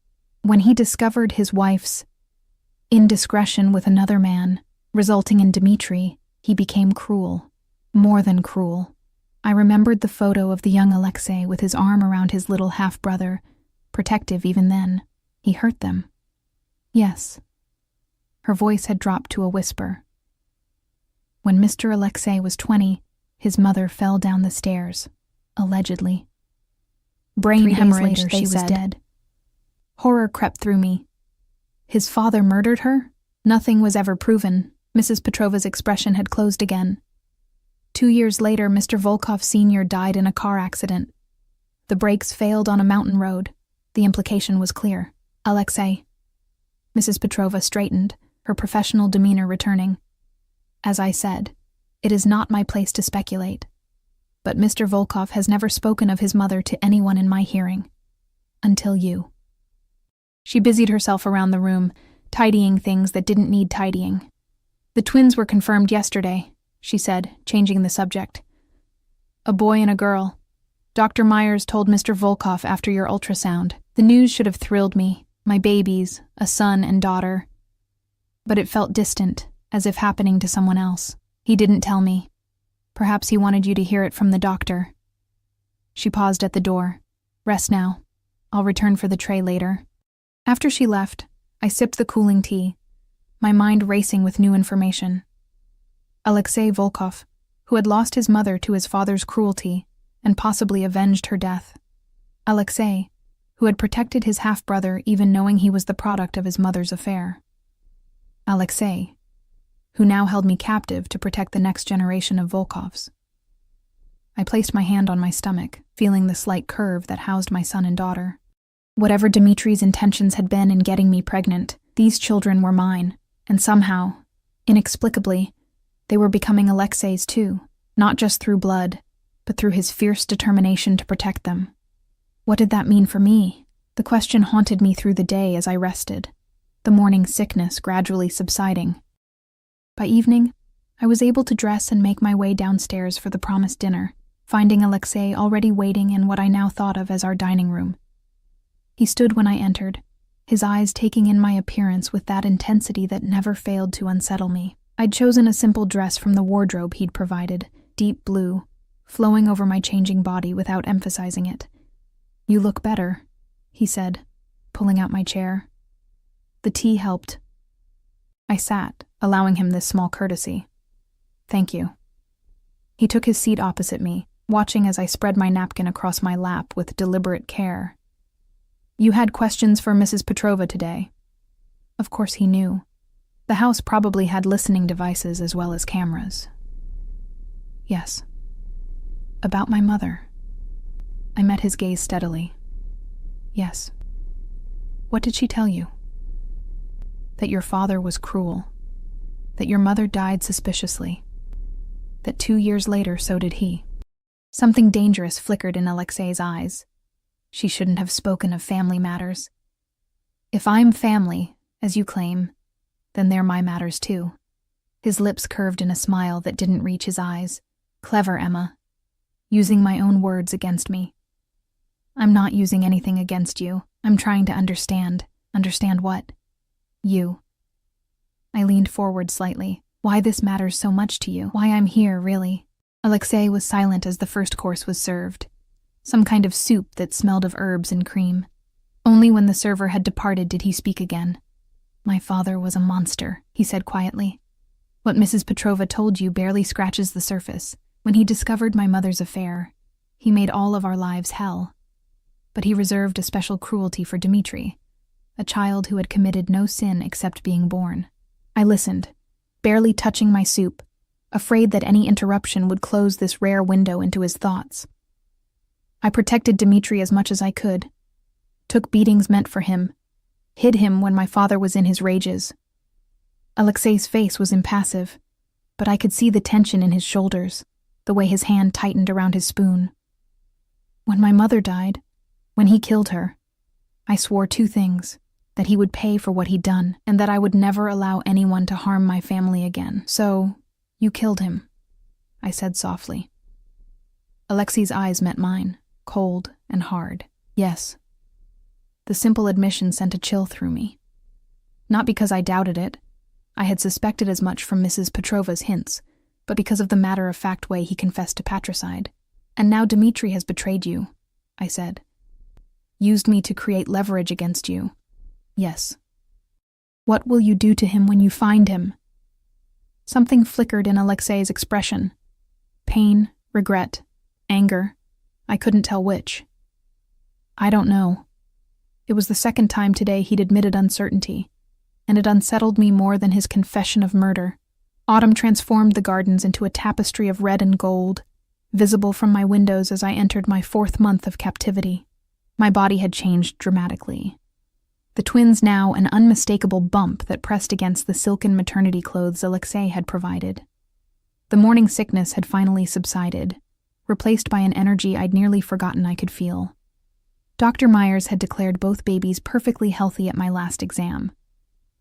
When he discovered his wife's indiscretion with another man, resulting in Dmitri, he became cruel. More than cruel. I remembered the photo of the young Alexei with his arm around his little half-brother, protective even then. He hurt them. Yes. Her voice had dropped to a whisper. When Mr. Alexei was 20, his mother fell down the stairs, allegedly. Brain hemorrhage, she was dead. Horror crept through me. His father murdered her? Nothing was ever proven. Mrs. Petrova's expression had closed again. 2 years later, Mr. Volkov Sr. died in a car accident. The brakes failed on a mountain road. The implication was clear. Alexei. Mrs. Petrova straightened, her professional demeanor returning. As I said, it is not my place to speculate. But Mr. Volkov has never spoken of his mother to anyone in my hearing. Until you. She busied herself around the room, tidying things that didn't need tidying. The twins were confirmed yesterday, she said, changing the subject. A boy and a girl. Dr. Myers told Mr. Volkov after your ultrasound. The news should have thrilled me. My babies, a son and daughter. But it felt distant, as if happening to someone else. He didn't tell me. Perhaps he wanted you to hear it from the doctor. She paused at the door. Rest now. I'll return for the tray later. After she left, I sipped the cooling tea, my mind racing with new information. Alexei Volkov, who had lost his mother to his father's cruelty and possibly avenged her death. Alexei, who had protected his half-brother even knowing he was the product of his mother's affair. Alexei, who now held me captive to protect the next generation of Volkovs. I placed my hand on my stomach, feeling the slight curve that housed my son and daughter. Whatever Dmitri's intentions had been in getting me pregnant, these children were mine, and somehow, inexplicably, they were becoming Alexei's too, not just through blood, but through his fierce determination to protect them. What did that mean for me? The question haunted me through the day as I rested, the morning sickness gradually subsiding. By evening, I was able to dress and make my way downstairs for the promised dinner, finding Alexei already waiting in what I now thought of as our dining room. He stood when I entered, his eyes taking in my appearance with that intensity that never failed to unsettle me. I'd chosen a simple dress from the wardrobe he'd provided, deep blue, flowing over my changing body without emphasizing it. You look better, he said, pulling out my chair. The tea helped. I sat, allowing him this small courtesy. Thank you. He took his seat opposite me, watching as I spread my napkin across my lap with deliberate care. You had questions for Mrs. Petrova today. Of course he knew. The house probably had listening devices as well as cameras. Yes. About my mother. I met his gaze steadily. Yes. What did she tell you? That your father was cruel. That your mother died suspiciously. That 2 years later, so did he. Something dangerous flickered in Alexei's eyes. She shouldn't have spoken of family matters. If I'm family, as you claim, then they're my matters too. His lips curved in a smile that didn't reach his eyes. Clever, Emma. Using my own words against me. I'm not using anything against you. I'm trying to understand. Understand what? You. I leaned forward slightly. Why this matters so much to you. Why I'm here, really. Alexei was silent as the first course was served. Some kind of soup that smelled of herbs and cream. Only when the server had departed did he speak again. My father was a monster, he said quietly. What Mrs. Petrova told you barely scratches the surface. When he discovered my mother's affair, he made all of our lives hell. But he reserved a special cruelty for Dmitri, a child who had committed no sin except being born. I listened, barely touching my soup, afraid that any interruption would close this rare window into his thoughts. I protected Dmitri as much as I could, took beatings meant for him, hid him when my father was in his rages. Alexei's face was impassive, but I could see the tension in his shoulders, the way his hand tightened around his spoon. When my mother died, when he killed her, I swore 2 things, that he would pay for what he'd done, and that I would never allow anyone to harm my family again. So, you killed him, I said softly. Alexei's eyes met mine, cold and hard. Yes. The simple admission sent a chill through me. Not because I doubted it. I had suspected as much from Mrs. Petrova's hints, but because of the matter-of-fact way he confessed to patricide. "And now Dmitri has betrayed you," I said. "Used me to create leverage against you." "Yes." "What will you do to him when you find him?" Something flickered in Alexei's expression. Pain, regret, anger. I couldn't tell which. "I don't know." It was the second time today he'd admitted uncertainty, and it unsettled me more than his confession of murder. Autumn transformed the gardens into a tapestry of red and gold, visible from my windows as I entered my 4th month of captivity. My body had changed dramatically. The twins now an unmistakable bump that pressed against the silken maternity clothes Alexei had provided. The morning sickness had finally subsided, replaced by an energy I'd nearly forgotten I could feel. Dr. Myers had declared both babies perfectly healthy at my last exam.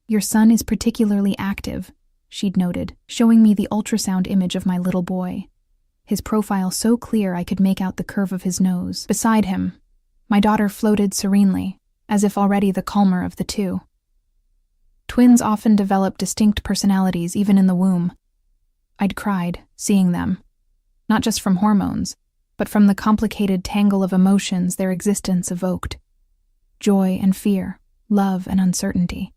"Your son is particularly active," she'd noted, showing me the ultrasound image of my little boy. His profile so clear I could make out the curve of his nose. Beside him, my daughter floated serenely, as if already the calmer of the two. Twins often develop distinct personalities even in the womb. I'd cried, seeing them, not just from hormones, but from the complicated tangle of emotions their existence evoked. Joy and fear, love and uncertainty.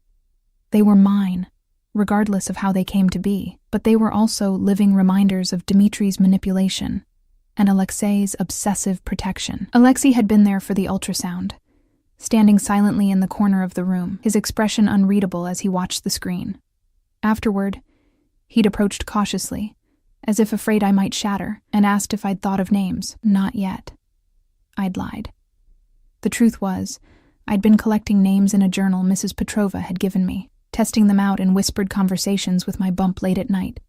They were mine, regardless of how they came to be, but they were also living reminders of Dmitri's manipulation and Alexei's obsessive protection. Alexei had been there for the ultrasound, standing silently in the corner of the room, his expression unreadable as he watched the screen. Afterward, he'd approached cautiously, as if afraid I might shatter, and asked if I'd thought of names. Not yet. I'd lied. The truth was, I'd been collecting names in a journal Mrs. Petrova had given me, testing them out in whispered conversations with my bump late at night.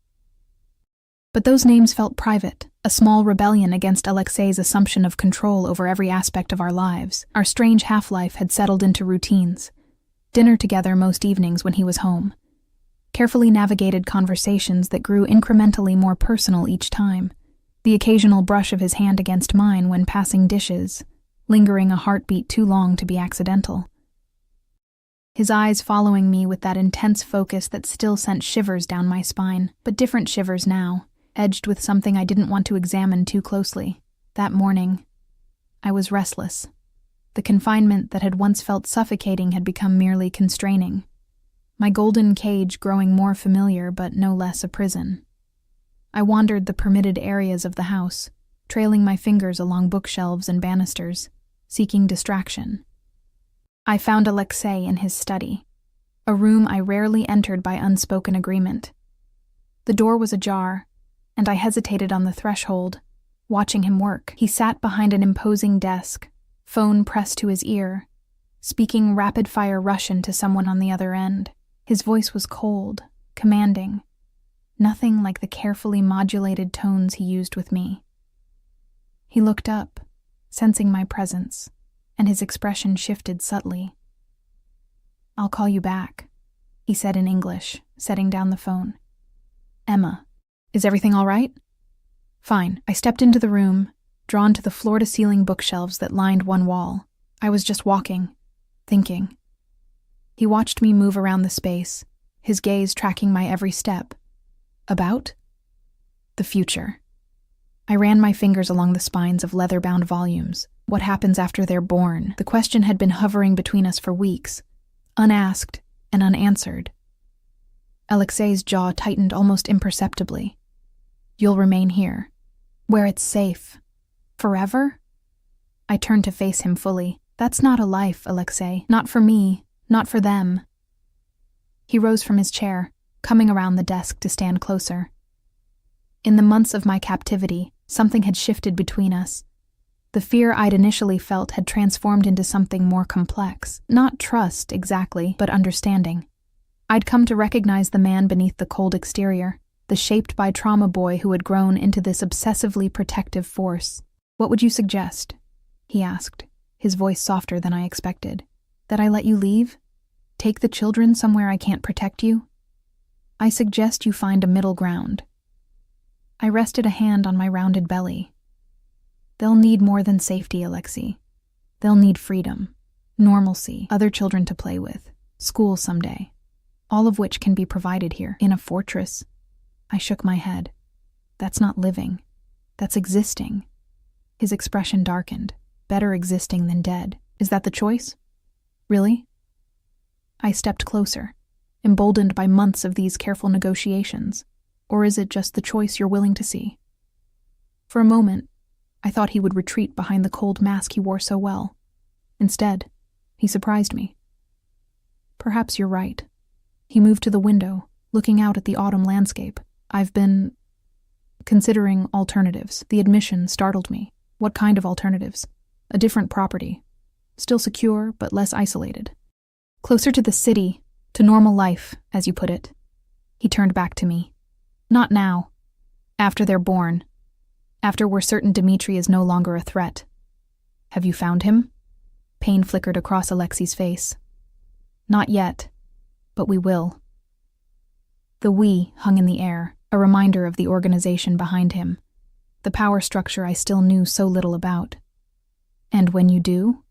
But those names felt private, a small rebellion against Alexei's assumption of control over every aspect of our lives. Our strange half-life had settled into routines. Dinner together most evenings when he was home. Carefully navigated conversations that grew incrementally more personal each time. The occasional brush of his hand against mine when passing dishes, lingering a heartbeat too long to be accidental. His eyes following me with that intense focus that still sent shivers down my spine, but different shivers now, edged with something I didn't want to examine too closely. That morning, I was restless. The confinement that had once felt suffocating had become merely constraining. My golden cage growing more familiar but no less a prison. I wandered the permitted areas of the house, trailing my fingers along bookshelves and banisters, seeking distraction. I found Alexei in his study, a room I rarely entered by unspoken agreement. The door was ajar, and I hesitated on the threshold, watching him work. He sat behind an imposing desk, phone pressed to his ear, speaking rapid-fire Russian to someone on the other end. His voice was cold, commanding, nothing like the carefully modulated tones he used with me. He looked up, sensing my presence, and his expression shifted subtly. "I'll call you back," he said in English, setting down the phone. "Emma, is everything all right?" "Fine." I stepped into the room, drawn to the floor-to-ceiling bookshelves that lined one wall. I was just walking, thinking. He watched me move around the space, his gaze tracking my every step. About? The future. I ran my fingers along the spines of leather-bound volumes. What happens after they're born? The question had been hovering between us for weeks, unasked and unanswered. Alexei's jaw tightened almost imperceptibly. "You'll remain here, where it's safe. Forever?" I turned to face him fully. "That's not a life, Alexei. Not for me. Not for them." He rose from his chair, coming around the desk to stand closer. In the months of my captivity, something had shifted between us. The fear I'd initially felt had transformed into something more complex. Not trust, exactly, but understanding. I'd come to recognize the man beneath the cold exterior, the shaped-by-trauma boy who had grown into this obsessively protective force. "What would you suggest?" he asked, his voice softer than I expected. "That I let you leave? Take the children somewhere I can't protect you? I suggest you find a middle ground." I rested a hand on my rounded belly. "They'll need more than safety, Alexei. They'll need freedom. normalcy, other children to play with, school someday, all of which can be provided here, in a fortress. I shook my head. That's not living. That's existing. His expression darkened. Better existing than dead. Is that the choice? Really? I stepped closer, emboldened by months of these careful negotiations. Or is it just the choice you're willing to see? For a moment, I thought he would retreat behind the cold mask he wore so well. Instead, he surprised me. Perhaps you're right. He moved to the window, looking out at the autumn landscape. I've been considering alternatives. The admission startled me. What kind of alternatives? A different property. Still secure, but less isolated. Closer to the city, to normal life, as you put it. He turned back to me. Not now. After they're born. After we're certain Dmitri is no longer a threat. Have you found him? Pain flickered across Alexei's face. Not yet, but we will. The "we" hung in the air, a reminder of the organization behind him, the power structure I still knew so little about. And when you do,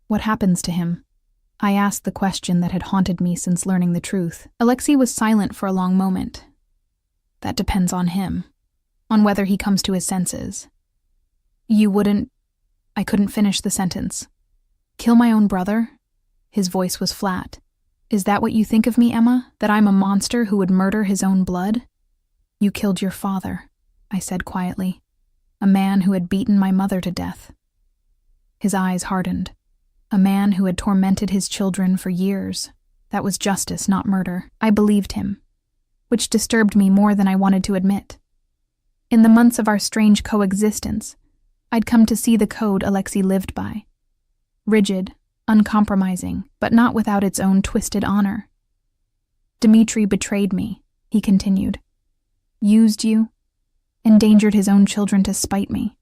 what happens to him? I asked the question that had haunted me since learning the truth. Alexei was silent for a long moment. That depends on him, on whether he comes to his senses. You wouldn't... I couldn't finish the sentence. Kill my own brother? His voice was flat. Is that what you think of me, Emma? That I'm a monster who would murder his own blood? You killed your father, I said quietly. A man who had beaten my mother to death. His eyes hardened. A man who had tormented his children for years. That was justice, not murder. I believed him, which disturbed me more than I wanted to admit. In the months of our strange coexistence, I'd come to see the code Alexei lived by. Rigid, uncompromising, but not without its own twisted honor. Dmitri betrayed me, he continued. Used you, endangered his own children to spite me.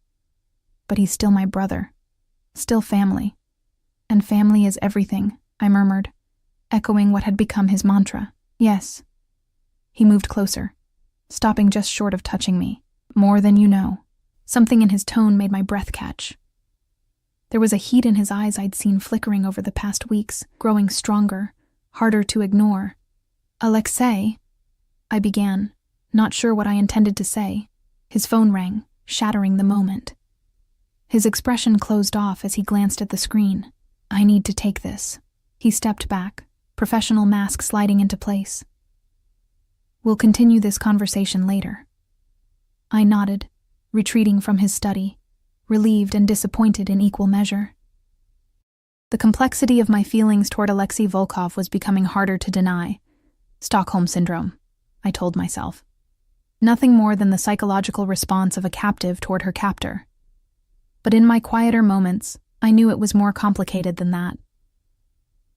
But he's still my brother, still family. And family is everything, I murmured, echoing what had become his mantra. Yes. He moved closer, stopping just short of touching me. More than you know. Something in his tone made my breath catch. There was a heat in his eyes I'd seen flickering over the past weeks, growing stronger, harder to ignore. Alexei, I began, not sure what I intended to say. His phone rang, shattering the moment. His expression closed off as he glanced at the screen. I need to take this. He stepped back, professional mask sliding into place. We'll continue this conversation later. I nodded, retreating from his study, relieved and disappointed in equal measure. The complexity of my feelings toward Alexei Volkov was becoming harder to deny. Stockholm Syndrome, I told myself. Nothing more than the psychological response of a captive toward her captor. But in my quieter moments, I knew it was more complicated than that.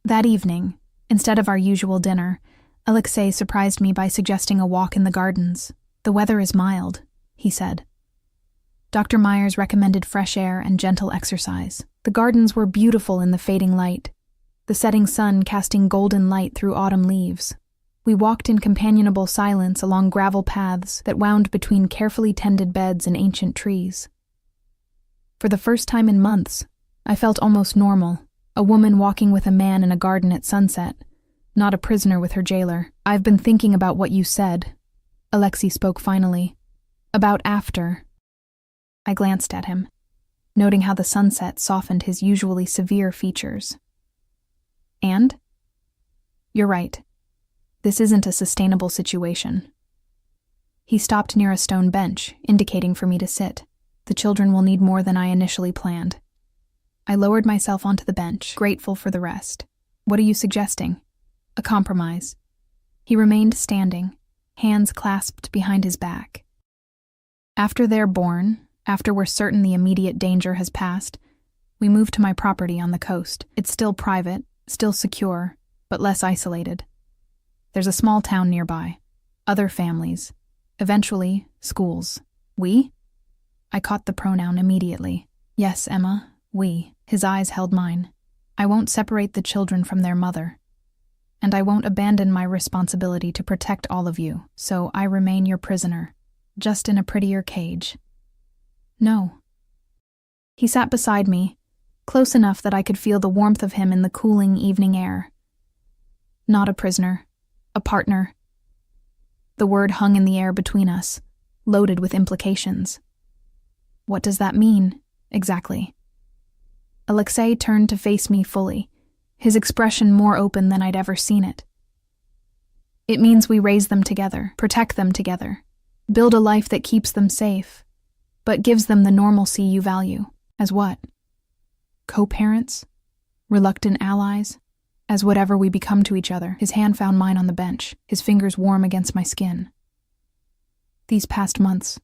That evening, instead of our usual dinner, Alexei surprised me by suggesting a walk in the gardens. The weather is mild, he said. Dr. Myers recommended fresh air and gentle exercise. The gardens were beautiful in the fading light, the setting sun casting golden light through autumn leaves. We walked in companionable silence along gravel paths that wound between carefully tended beds and ancient trees. For the first time in months, I felt almost normal, a woman walking with a man in a garden at sunset, not a prisoner with her jailer. I've been thinking about what you said, Alexei spoke finally. About after. I glanced at him, noting how the sunset softened his usually severe features. And? You're right. This isn't a sustainable situation. He stopped near a stone bench, indicating for me to sit. The children will need more than I initially planned. I lowered myself onto the bench, grateful for the rest. What are you suggesting? A compromise. He remained standing, hands clasped behind his back. After they're born, after we're certain the immediate danger has passed, we move to my property on the coast. It's still private, still secure, but less isolated. There's a small town nearby, other families, eventually schools. We? I caught the pronoun immediately. Yes, Emma, we. His eyes held mine. I won't separate the children from their mother. And I won't abandon my responsibility to protect all of you, so I remain your prisoner, just in a prettier cage. No. He sat beside me, close enough that I could feel the warmth of him in the cooling evening air. Not a prisoner, a partner. The word hung in the air between us, loaded with implications. What does that mean, exactly? Alexei turned to face me fully, his expression more open than I'd ever seen it. It means we raise them together, protect them together, build a life that keeps them safe, but gives them the normalcy you value. As what? Co-parents? Reluctant allies? As whatever we become to each other. His hand found mine on the bench, his fingers warm against my skin. These past months,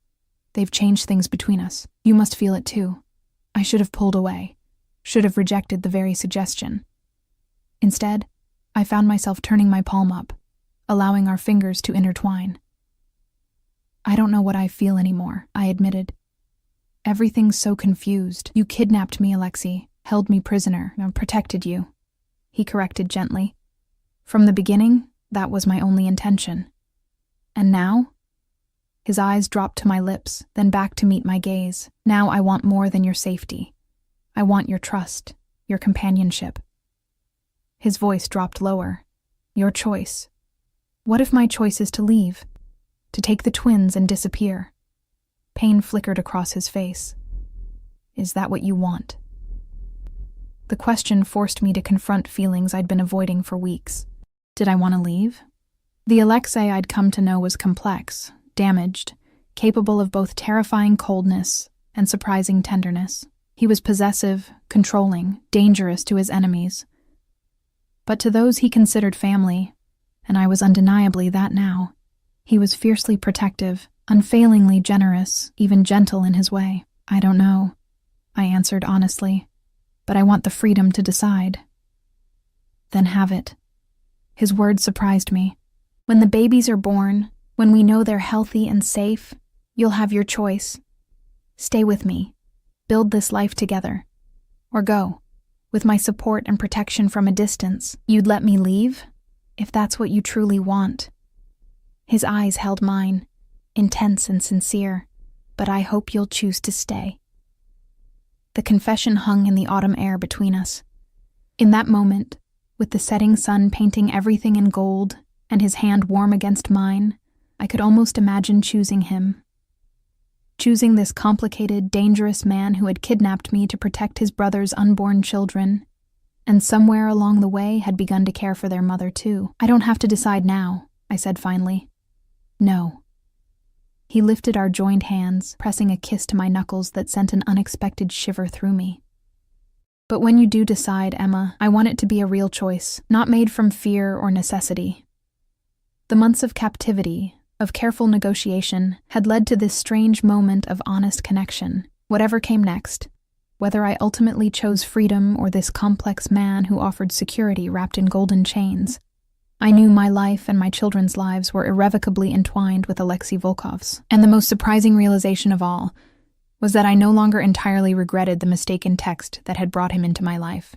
they've changed things between us. You must feel it too. I should have pulled away, should have rejected the very suggestion. Instead, I found myself turning my palm up, allowing our fingers to intertwine. I don't know what I feel anymore, I admitted. Everything's so confused. You kidnapped me, Alexei, held me prisoner, and protected you. He corrected gently. From the beginning, that was my only intention. And now? His eyes dropped to my lips, then back to meet my gaze. Now I want more than your safety. I want your trust, your companionship. His voice dropped lower. Your choice. What if my choice is to leave? To take the twins and disappear? Pain flickered across his face. Is that what you want? The question forced me to confront feelings I'd been avoiding for weeks. Did I want to leave? The Alexei I'd come to know was complex, damaged, capable of both terrifying coldness and surprising tenderness. He was possessive, controlling, dangerous to his enemies. But to those he considered family, and I was undeniably that now, he was fiercely protective, unfailingly generous, even gentle in his way. I don't know, I answered honestly, but I want the freedom to decide. Then have it. His words surprised me. When the babies are born, when we know they're healthy and safe, you'll have your choice. Stay with me. Build this life together. Or go. With my support and protection from a distance, you'd let me leave? If that's what you truly want. His eyes held mine, intense and sincere, but I hope you'll choose to stay. The confession hung in the autumn air between us. In that moment, with the setting sun painting everything in gold and his hand warm against mine, I could almost imagine choosing him. Choosing this complicated, dangerous man who had kidnapped me to protect his brother's unborn children, and somewhere along the way had begun to care for their mother too. I don't have to decide now, I said finally. No. He lifted our joined hands, pressing a kiss to my knuckles that sent an unexpected shiver through me. But when you do decide, Emma, I want it to be a real choice, not made from fear or necessity. The months of captivity, of careful negotiation, had led to this strange moment of honest connection. Whatever came next, whether I ultimately chose freedom or this complex man who offered security wrapped in golden chains, I knew my life and my children's lives were irrevocably entwined with Alexei Volkov's. And the most surprising realization of all was that I no longer entirely regretted the mistaken text that had brought him into my life.